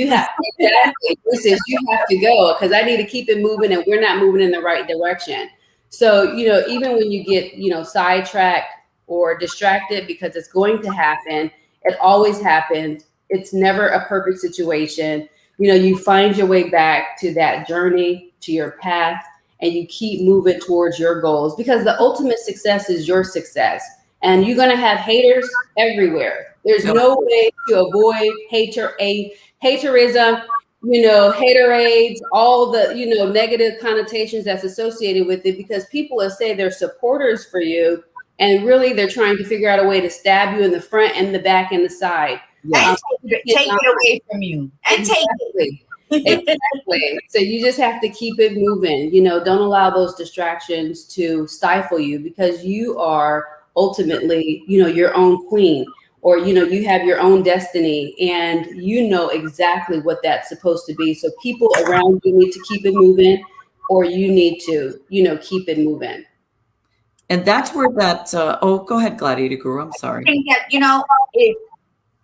have exactly. You have to go, because I need to keep it moving, and we're not moving in the right direction. So, even when you get, sidetracked or distracted, because it's going to happen, it always happens. It's never a perfect situation. You find your way back to that journey, to your path, and you keep moving towards your goals, because the ultimate success is your success. And you're going to have haters everywhere. There's no way to avoid haterism, haterades, all the, negative connotations that's associated with it, because people will say they're supporters for you, and really they're trying to figure out a way to stab you in the front and the back and the side. And take it away from you. And exactly. Exactly. So you just have to keep it moving. Don't allow those distractions to stifle you, because you are ultimately, your own queen, or, you have your own destiny, and exactly what that's supposed to be. So people around you need to keep it moving, or you need to, keep it moving. And that's where that, go ahead, Gladiator Guru. I'm sorry. I think that,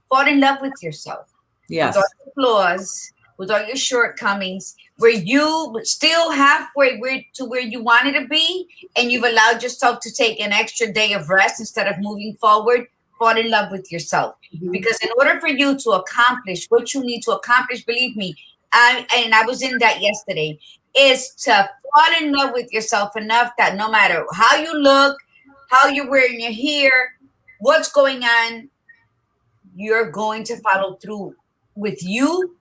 fall in love with yourself. Yes. With all your flaws, with all your shortcomings, where you still halfway to where you wanted to be, and you've allowed yourself to take an extra day of rest instead of moving forward. Fall in love with yourself. Mm-hmm. Because in order for you to accomplish what you need to accomplish, believe me, I was in that yesterday. is to fall in love with yourself enough that no matter how you look, how you're wearing your hair, what's going on, you're going to follow through with you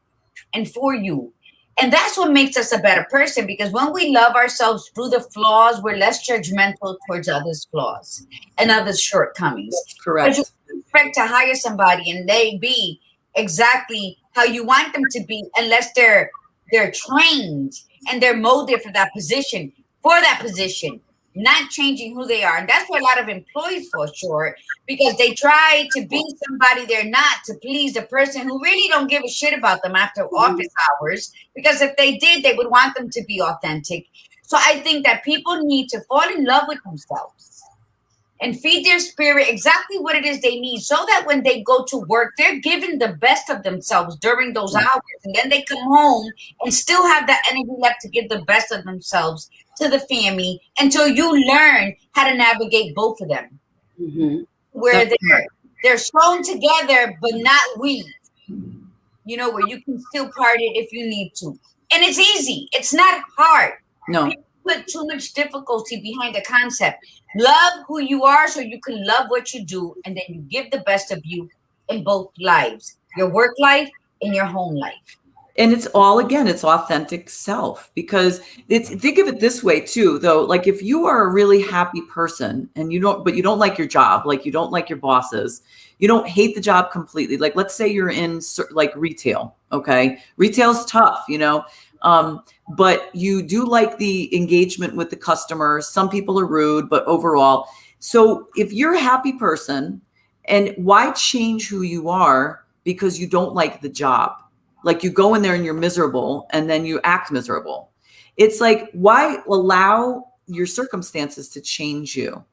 and for you. And that's what makes us a better person, because when we love ourselves through the flaws, we're less judgmental towards others' flaws and others' shortcomings. Because you Correct. expect to hire somebody and they be exactly how you want them to be, unless they're trained and they're molded for that position, not changing who they are. And that's where a lot of employees fall short, because they try to be somebody they're not to please the person who really don't give a shit about them after office hours. Because if they did, they would want them to be authentic. So I think that people need to fall in love with themselves and feed their spirit exactly what it is they need, so that when they go to work, they're giving the best of themselves during those hours. And then they come home and still have that energy left to give the best of themselves to the family, until you learn how to navigate both of them. Mm-hmm. Where they're sewn together, but not weave. You know, where you can still part it if you need to. And it's easy. It's not hard. No. People put too much difficulty behind the concept. Love who you are so you can love what you do, and then you give the best of you in both lives, your work life and your home life. And it's all, again, it's authentic self, because think of it this way too, though. Like if you are a really happy person and you don't like your job, like you don't like your bosses, you don't hate the job completely. Like, let's say you're in like retail. Okay. Retail's tough, but you do like the engagement with the customers. Some people are rude, but overall. So if you're a happy person, and why change who you are because you don't like the job? Like you go in there and you're miserable and then you act miserable. It's like, why allow your circumstances to change you?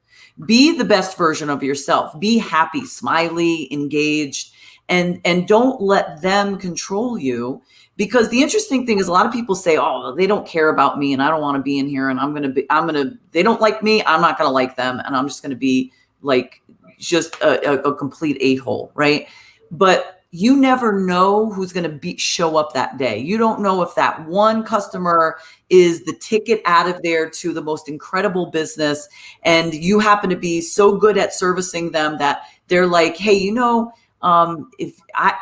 Be the best version of yourself. Be happy, smiley, engaged, and don't let them control you. Because the interesting thing is, a lot of people say, oh, they don't care about me and I don't want to be in here, and they don't like me, I'm not going to like them, and I'm just going to be like just a complete a-hole, right? But you never know who's going to show up that day. You don't know if that one customer is the ticket out of there to the most incredible business, and you happen to be so good at servicing them that they're like, hey,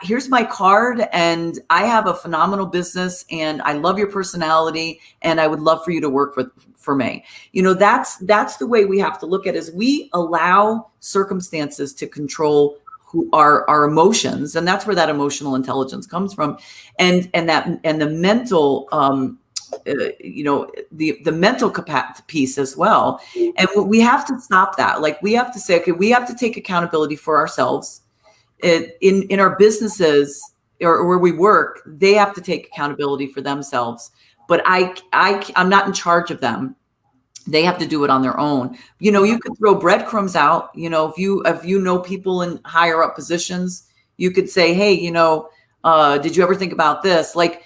here's my card, and I have a phenomenal business, and I love your personality, and I would love for you to work for me. That's the way we have to look at it, is we allow circumstances to control who our emotions, and that's where that emotional intelligence comes from, and the mental the mental capacity piece as well. And we have to stop that. Like, we have to say, okay, we have to take accountability for ourselves. In our businesses or where we work, they have to take accountability for themselves, but I'm not in charge of them. They have to do it on their own. You could throw breadcrumbs out. If you know people in higher up positions, you could say, hey, did you ever think about this? Like,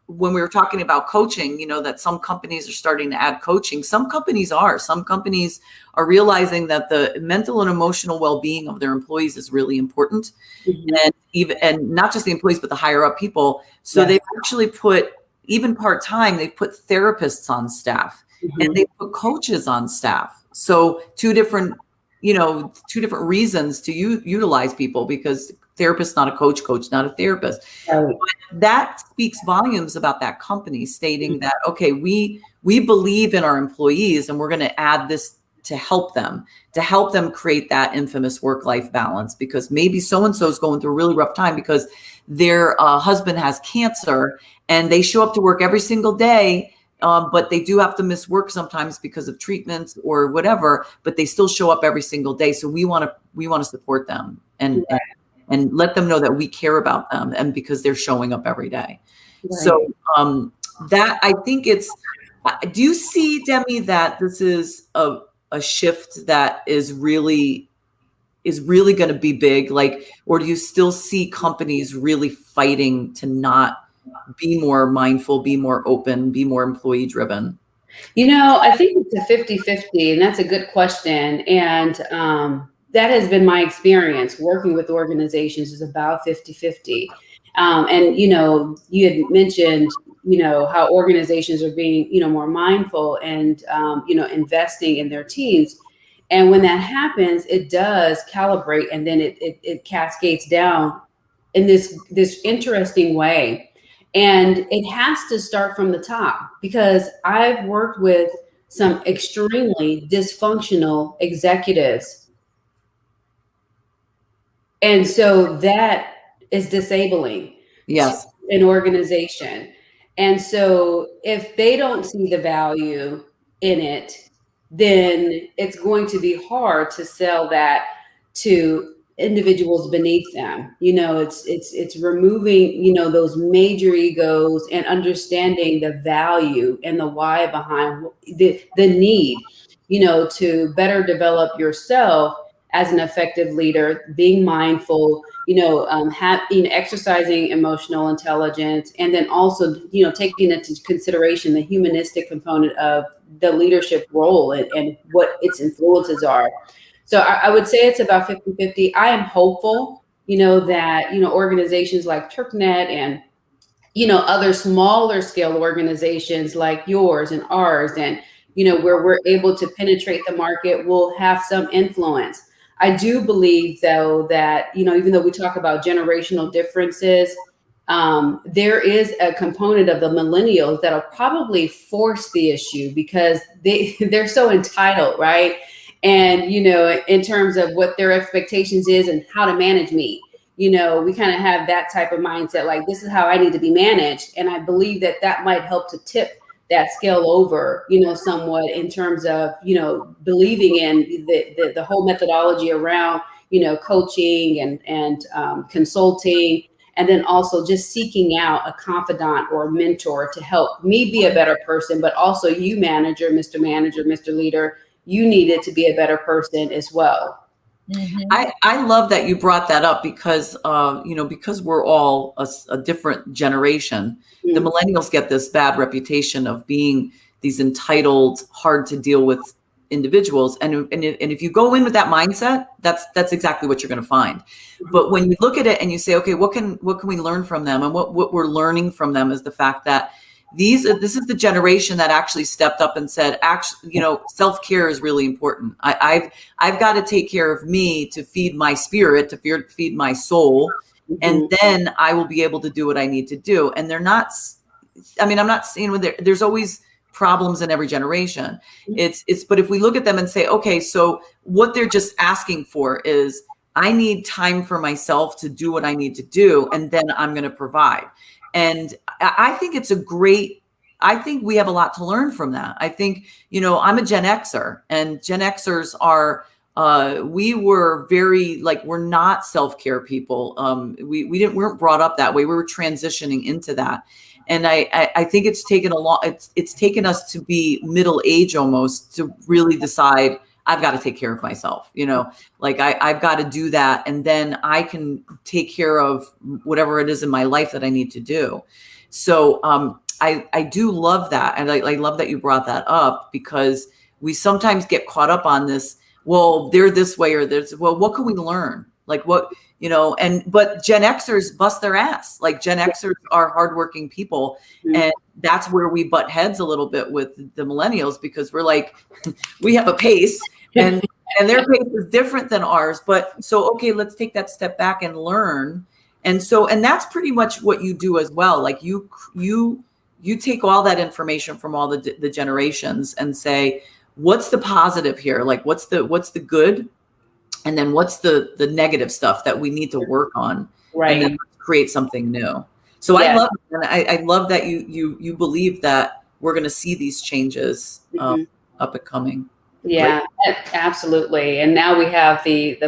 when we were talking about coaching, that some companies are starting to add coaching. Some companies are realizing that the mental and emotional well-being of their employees is really important. Mm-hmm. and not just the employees, but the higher up people. So they've actually put, even part-time, they've put therapists on staff. Mm-hmm. And they put coaches on staff. So two different reasons to utilize people, because therapist, not a coach not a therapist. Right. But that speaks volumes about that company, stating that, okay, we believe in our employees, and we're going to add this to help them create that infamous work-life balance, because maybe so-and-so is going through a really rough time because their husband has cancer, and they show up to work every single day. But they do have to miss work sometimes because of treatments or whatever, but they still show up every single day. So we want to support them and let them know that we care about them, and because they're showing up every day. Right. So that, I think do you see, Demi, that this is a shift that is really going to be big? Like, or do you still see companies really fighting to not be more mindful, be more open, be more employee driven? I think it's a 50-50, and that's a good question. And that has been my experience working with organizations, is about 50-50. And, you had mentioned, how organizations are being, more mindful and, investing in their teams. And when that happens, it does calibrate, and then it cascades down in this interesting way. And it has to start from the top, because I've worked with some extremely dysfunctional executives. And so that is disabling to Yes. an organization. And so if they don't see the value in it, then it's going to be hard to sell that to individuals beneath them. It's removing, those major egos and understanding the value and the why behind the need, to better develop yourself as an effective leader, being mindful, exercising emotional intelligence, and then also, taking into consideration the humanistic component of the leadership role and what its influences are. So I would say it's about 50-50. I am hopeful, that, organizations like TurkNet and, other smaller scale organizations like yours and ours, and, where we're able to penetrate the market, will have some influence. I do believe, though, that, even though we talk about generational differences, there is a component of the millennials that'll probably force the issue, because they're so entitled, right? And, in terms of what their expectations is and how to manage me, we kind of have that type of mindset, like, this is how I need to be managed. And I believe that might help to tip that scale over, somewhat, in terms of, believing in the whole methodology around, coaching and consulting, and then also just seeking out a confidant or a mentor to help me be a better person. But also, you, manager, Mr. Leader, you needed to be a better person as well. Mm-hmm. I love that you brought that up, because because we're all a different generation. The millennials get this bad reputation of being these entitled, hard to deal with individuals, and if you go in with that mindset, that's exactly what you're going to find. But when you look at it and you say, okay, what can we learn from them, and what we're learning from them is the fact that this is the generation that actually stepped up and said, actually, self-care is really important. I've got to take care of me to feed my spirit, to feed my soul. And then I will be able to do what I need to do. And they're not, I'm not saying there's always problems in every generation. But if we look at them and say, okay, so what they're just asking for is, I need time for myself to do what I need to do, and then I'm going to provide. And I think I think we have a lot to learn from that. I think, I'm a Gen Xer, and Gen Xers are, we were very, we're not self-care people. We weren't brought up that way. We were transitioning into that. And I think it's taken it's taken us to be middle age almost to really decide, I've got to take care of myself, I've got to do that. And then I can take care of whatever it is in my life that I need to do. So I do love that. And I love that you brought that up, because we sometimes get caught up on this. Well, they're this way, or what can we learn? But Gen Xers bust their ass. Gen Xers are hardworking people. And that's where we butt heads a little bit with the millennials, because we're we have a pace, and their pace is different than ours. But so, okay, let's take that step back and learn. And that's pretty much what you do as well. You take all that information from all the generations and say, what's the positive here? What's the good? And then what's the negative stuff that we need to work on, right, and then create something new. So yeah. I love that you believe that we're going to see these changes up and coming. Yeah, absolutely. And now we have the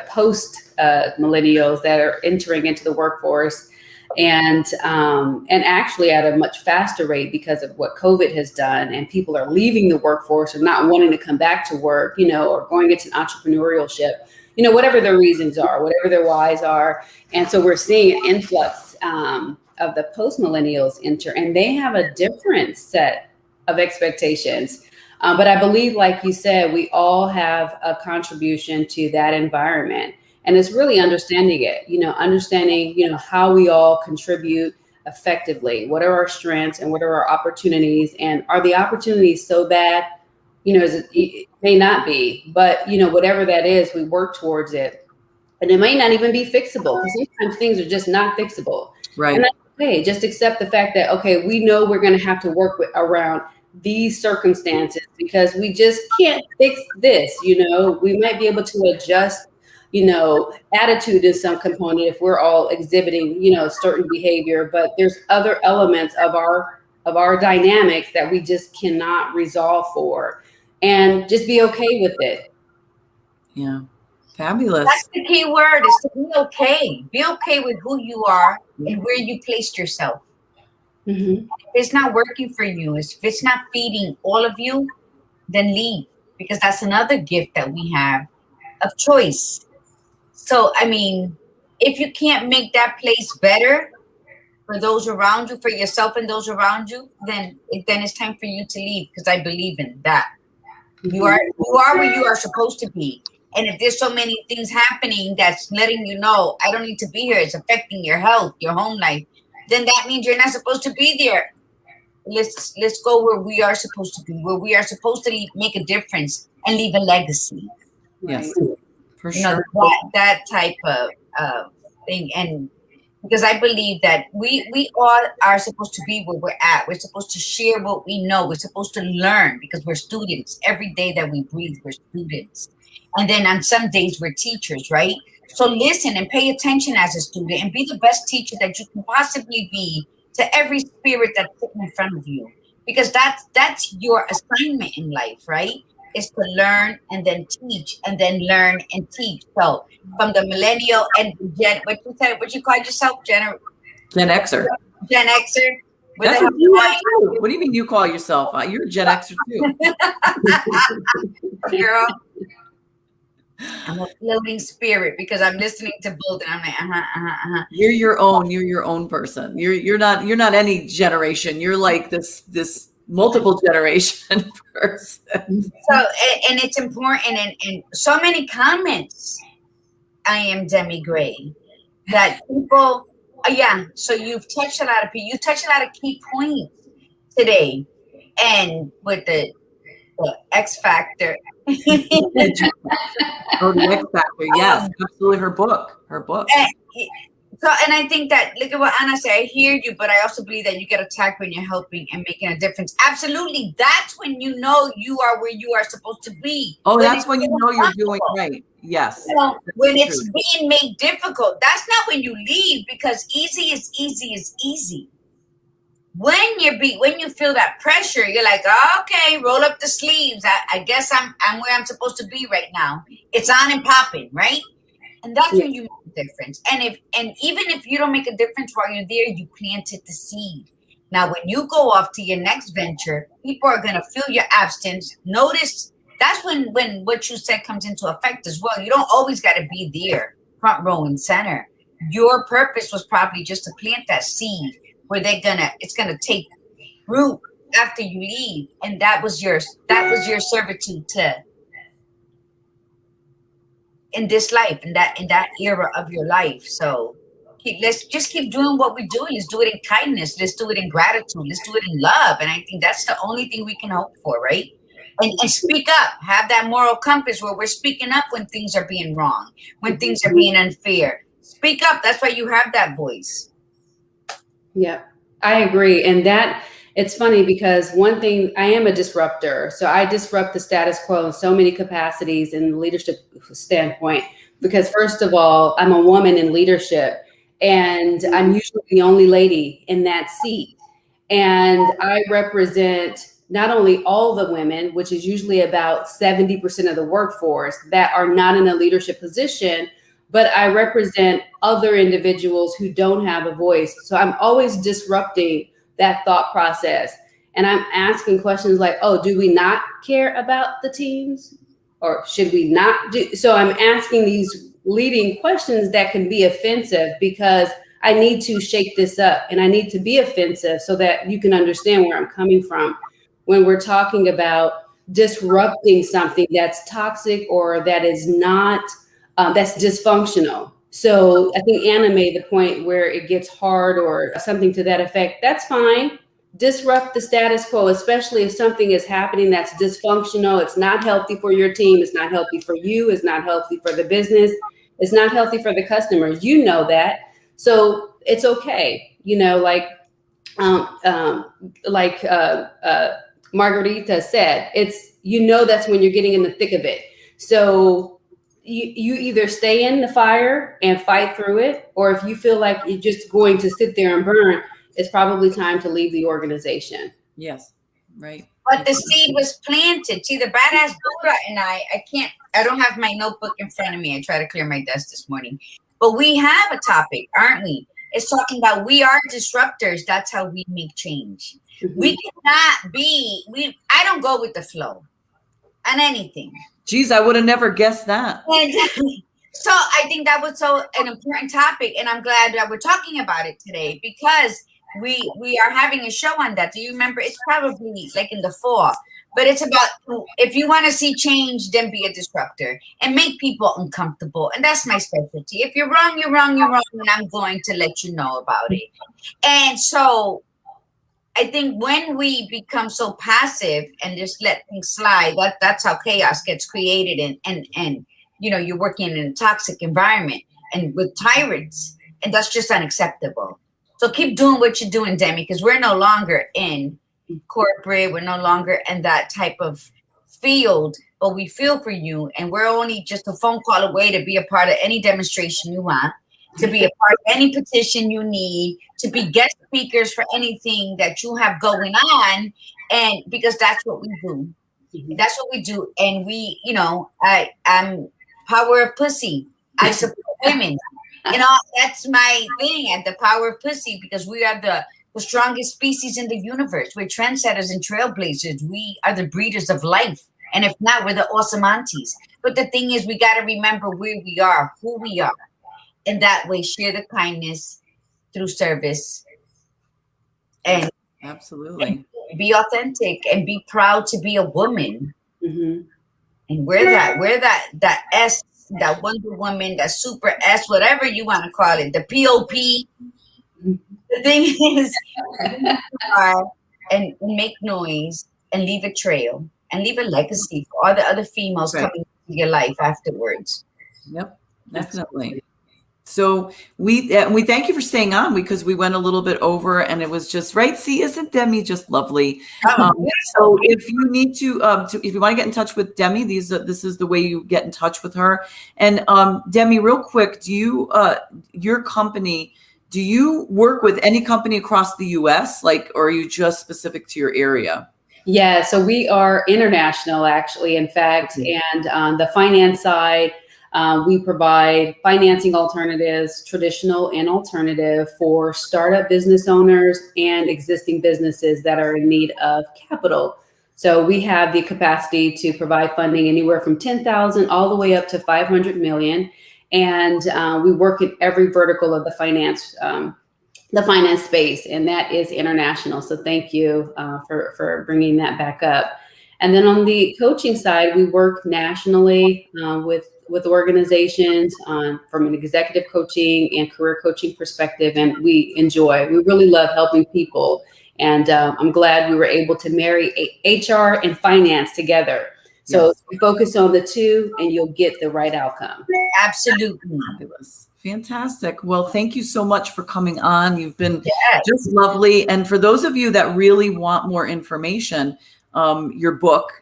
post millennials that are entering into the workforce, and actually at a much faster rate because of what COVID has done, and people are leaving the workforce or not wanting to come back to work, or going into entrepreneurship, whatever their reasons are, whatever their whys are. And so we're seeing an influx of the post millennials enter, and they have a different set of expectations. But I believe, like you said, we all have a contribution to that environment. And it's really understanding it, understanding, how we all contribute effectively. What are our strengths and what are our opportunities? And are the opportunities so bad? It may not be, but whatever that is, we work towards it. And it may not even be fixable, because sometimes things are just not fixable. Right. And that's okay. Just accept the fact that, okay, we know we're going to have to work around these circumstances, because we just can't fix this. We might be able to adjust, attitude in some component if we're all exhibiting, certain behavior, but there's other elements of our dynamics that we just cannot resolve for, and just be okay with it. Yeah. Fabulous. That's the key word, is to be okay. Be okay with who you are and where you placed yourself. Mm-hmm. If it's not working for you, if it's not feeding all of you, then leave, because that's another gift that we have of choice. So, if you can't make that place better for those around you, for yourself and those around you, then it's time for you to leave, because I believe in that. Mm-hmm. You are where you are supposed to be. And if there's so many things happening that's letting you know, I don't need to be here, it's affecting your health, your home life, then that means you're not supposed to be there. Let's go where we are supposed to be, where we are supposed to make a difference and leave a legacy. Yes, Right. for sure. That type of thing. And because I believe that we all are supposed to be where we're at. We're supposed to share what we know. We're supposed to learn, because we're students. Every day that we breathe, we're students. And then on some days we're teachers, right? So listen and pay attention as a student, and be the best teacher that you can possibly be to every spirit that's sitting in front of you. Because that's your assignment in life, right? Is to learn and then teach, and then learn and teach. So from the millennial and what you called yourself, Gen Xer. Gen Xer. That's what you are too. What do you mean you call yourself? You're a Gen Xer too. Girl, I'm a floating spirit, because I'm listening to both, and I'm like, You're your own person. You're not any generation. You're like this multiple generation person. So, and it's important, and so many comments. I am Demi Gray. That people, so you've touched a lot of people. You touched a lot of key points today, and with the X Factor. Oh, the X Factor. Yes, absolutely. Her book. And I think that, look at what Anna said, I hear you, but I also believe that you get attacked when you're helping and making a difference. Absolutely. That's when you know you are where you are supposed to be. Oh, that's when you know you're doing right. Yes. So when it's being made difficult, that's not when you leave, because easy is easy. When you feel that pressure, you're like, okay, roll up the sleeves. I guess I'm where I'm supposed to be right now. It's on and popping, right? And that's when you make a difference. And even if you don't make a difference while you're there, you planted the seed. Now, when you go off to your next venture, people are going to feel your absence. Notice that's when what you said comes into effect as well. You don't always got to be there, front row and center. Your purpose was probably just to plant that seed where it's gonna take root after you leave, and that was your servitude to in this life, in that era of your life. So let's just keep doing what we're doing. Let's do it in kindness. Let's do it in gratitude. Let's do it in love. And I think that's the only thing we can hope for, right? And speak up. Have that moral compass where we're speaking up when things are being wrong, when things are being unfair. Speak up. That's why you have that voice. Yeah, I agree. And that it's funny, because one thing, I am a disruptor. So I disrupt the status quo in so many capacities in the leadership standpoint, because first of all, I'm a woman in leadership, and I'm usually the only lady in that seat. And I represent not only all the women, which is usually about 70% of the workforce, that are not in a leadership position, but I represent other individuals who don't have a voice. So I'm always disrupting that thought process. And I'm asking questions like, oh, do we not care about the teams? Or should we not do? So I'm asking these leading questions that can be offensive, because I need to shake this up, and I need to be offensive so that you can understand where I'm coming from. When we're talking about disrupting something that's toxic or that is not that's dysfunctional. So I think Anna made the point where it gets hard or something to that effect. That's fine. Disrupt the status quo, especially if something is happening that's dysfunctional. It's not healthy for your team. It's not healthy for you. It's not healthy for the business. It's not healthy for the customers. You know that. So it's okay. You know, like Margarita said, it's, you know, that's when you're getting in the thick of it. So you either stay in the fire and fight through it, or if you feel like you're just going to sit there and burn, it's probably time to leave the organization. Yes, right. But the seed was planted. See, the badass Buddha and I don't have my notebook in front of me. I try to clear my desk this morning. But we have a topic, aren't we? It's talking about we are disruptors. That's how we make change. Mm-hmm. We cannot be, I don't go with the flow on anything. Geez, I would have never guessed that. And so I think that was an important topic. And I'm glad that we're talking about it today, because we are having a show on that. Do you remember? It's probably like in the fall. But it's about, if you want to see change, then be a disruptor and make people uncomfortable. And that's my specialty. If you're wrong, you're wrong, you're wrong. And I'm going to let you know about it. And so I think when we become so passive and just let things slide, that's how chaos gets created. And you know, you're working in a toxic environment and with tyrants. And that's just unacceptable. So keep doing what you're doing, Demi, because we're no longer in corporate. We're no longer in that type of field, but we feel for you. And we're only just a phone call away to be a part of any demonstration you want, to be a part of any petition you need, to be guest speakers for anything that you have going on. And because that's what we do. That's what we do. And we, you know, I'm power of pussy. I support women. You know, that's my thing, at the power of pussy, because we are the strongest species in the universe. We're trendsetters and trailblazers. We are the breeders of life. And if not, we're the awesome aunties. But the thing is, we got to remember where we are, who we are. And that way, share the kindness through service. And absolutely be authentic and be proud to be a woman. Mm-hmm. And wear that S, that Wonder Woman, that super S, whatever you want to call it, the POP. The thing is, and make noise and leave a trail and leave a legacy for all the other females coming into your life afterwards. Yep, definitely. So we thank you for staying on, because we went a little bit over and it was just right. See, isn't Demi just lovely? So if you need to if you want to get in touch with Demi, this is the way you get in touch with her. And Demi, real quick, do you your company, do you work with any company across the US, like, or are you just specific to your area? Yeah, so we are international, actually, in fact. And on the finance side, we provide financing alternatives, traditional and alternative, for startup business owners and existing businesses that are in need of capital. So we have the capacity to provide funding anywhere from 10,000 all the way up to 500 million. And we work in every vertical of the finance space, and that is international. So thank you for bringing that back up. And then on the coaching side, we work nationally with organizations from an executive coaching and career coaching perspective, and we really love helping people. And I'm glad we were able to marry HR and finance together. So yes, you focus on the two and you'll get the right outcome. Absolutely. Fabulous. Fantastic. Well, thank you so much for coming on. You've been just lovely. And for those of you that really want more information, your book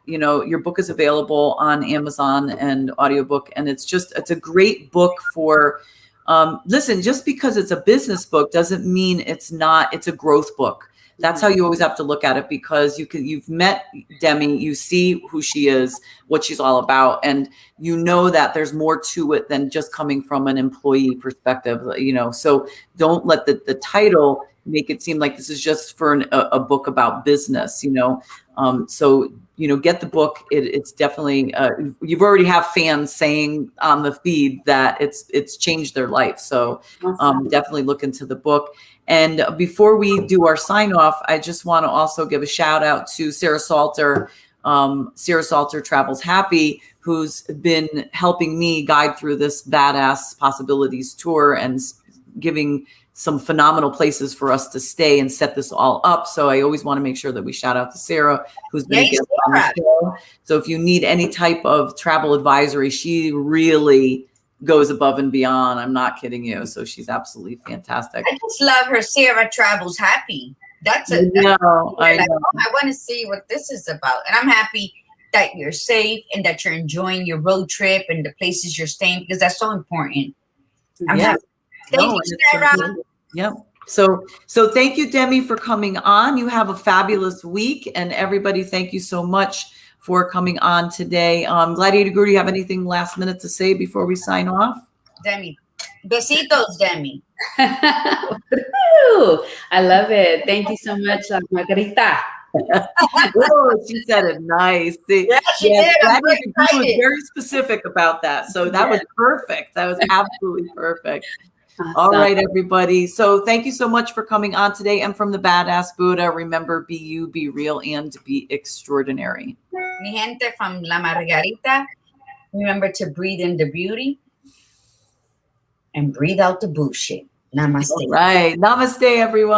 is available on Amazon and audiobook. And it's a great book for, listen, just because it's a business book doesn't mean it's a growth book. That's how you always have to look at it, because you've met Demi, you see who she is, what she's all about, and you know that there's more to it than just coming from an employee perspective, so don't let the title make it seem like this is just for a book about business, so get the book. It's definitely, you've already have fans saying on the feed that it's changed their life. So definitely look into the book. And before we do our sign off, I just want to also give a shout out to Sarah Salter, Sarah Salter Travels Happy, who's been helping me guide through this Badass Possibilities tour and giving some phenomenal places for us to stay and set this all up. So I always want to make sure that we shout out to Sarah, who's been a guest on the show. So if you need any type of travel advisory, she really goes above and beyond. I'm not kidding you. So she's absolutely fantastic. I just love her. Sarah Travels Happy. I know. I want to see what this is about. And I'm happy that you're safe and that you're enjoying your road trip and the places you're staying, because that's so important. Yeah. Thank you, Sarah. Yep. So thank you, Demi, for coming on. You have a fabulous week, and everybody, thank you so much for coming on today. Gladiator Guru, do you have anything last minute to say before we sign off? Demi. Besitos, Demi. I love it. Thank you so much, Margarita. Oh, she said it nice. Yeah, she did. Gladiator Guru was very specific about that. So that was perfect. That was absolutely perfect. Awesome. All right, everybody. So thank you so much for coming on today. And from the Badass Buddha, remember, be you, be real, and be extraordinary. Mi gente from La Margarita, remember to breathe in the beauty and breathe out the bullshit. Namaste. All right. Namaste, everyone.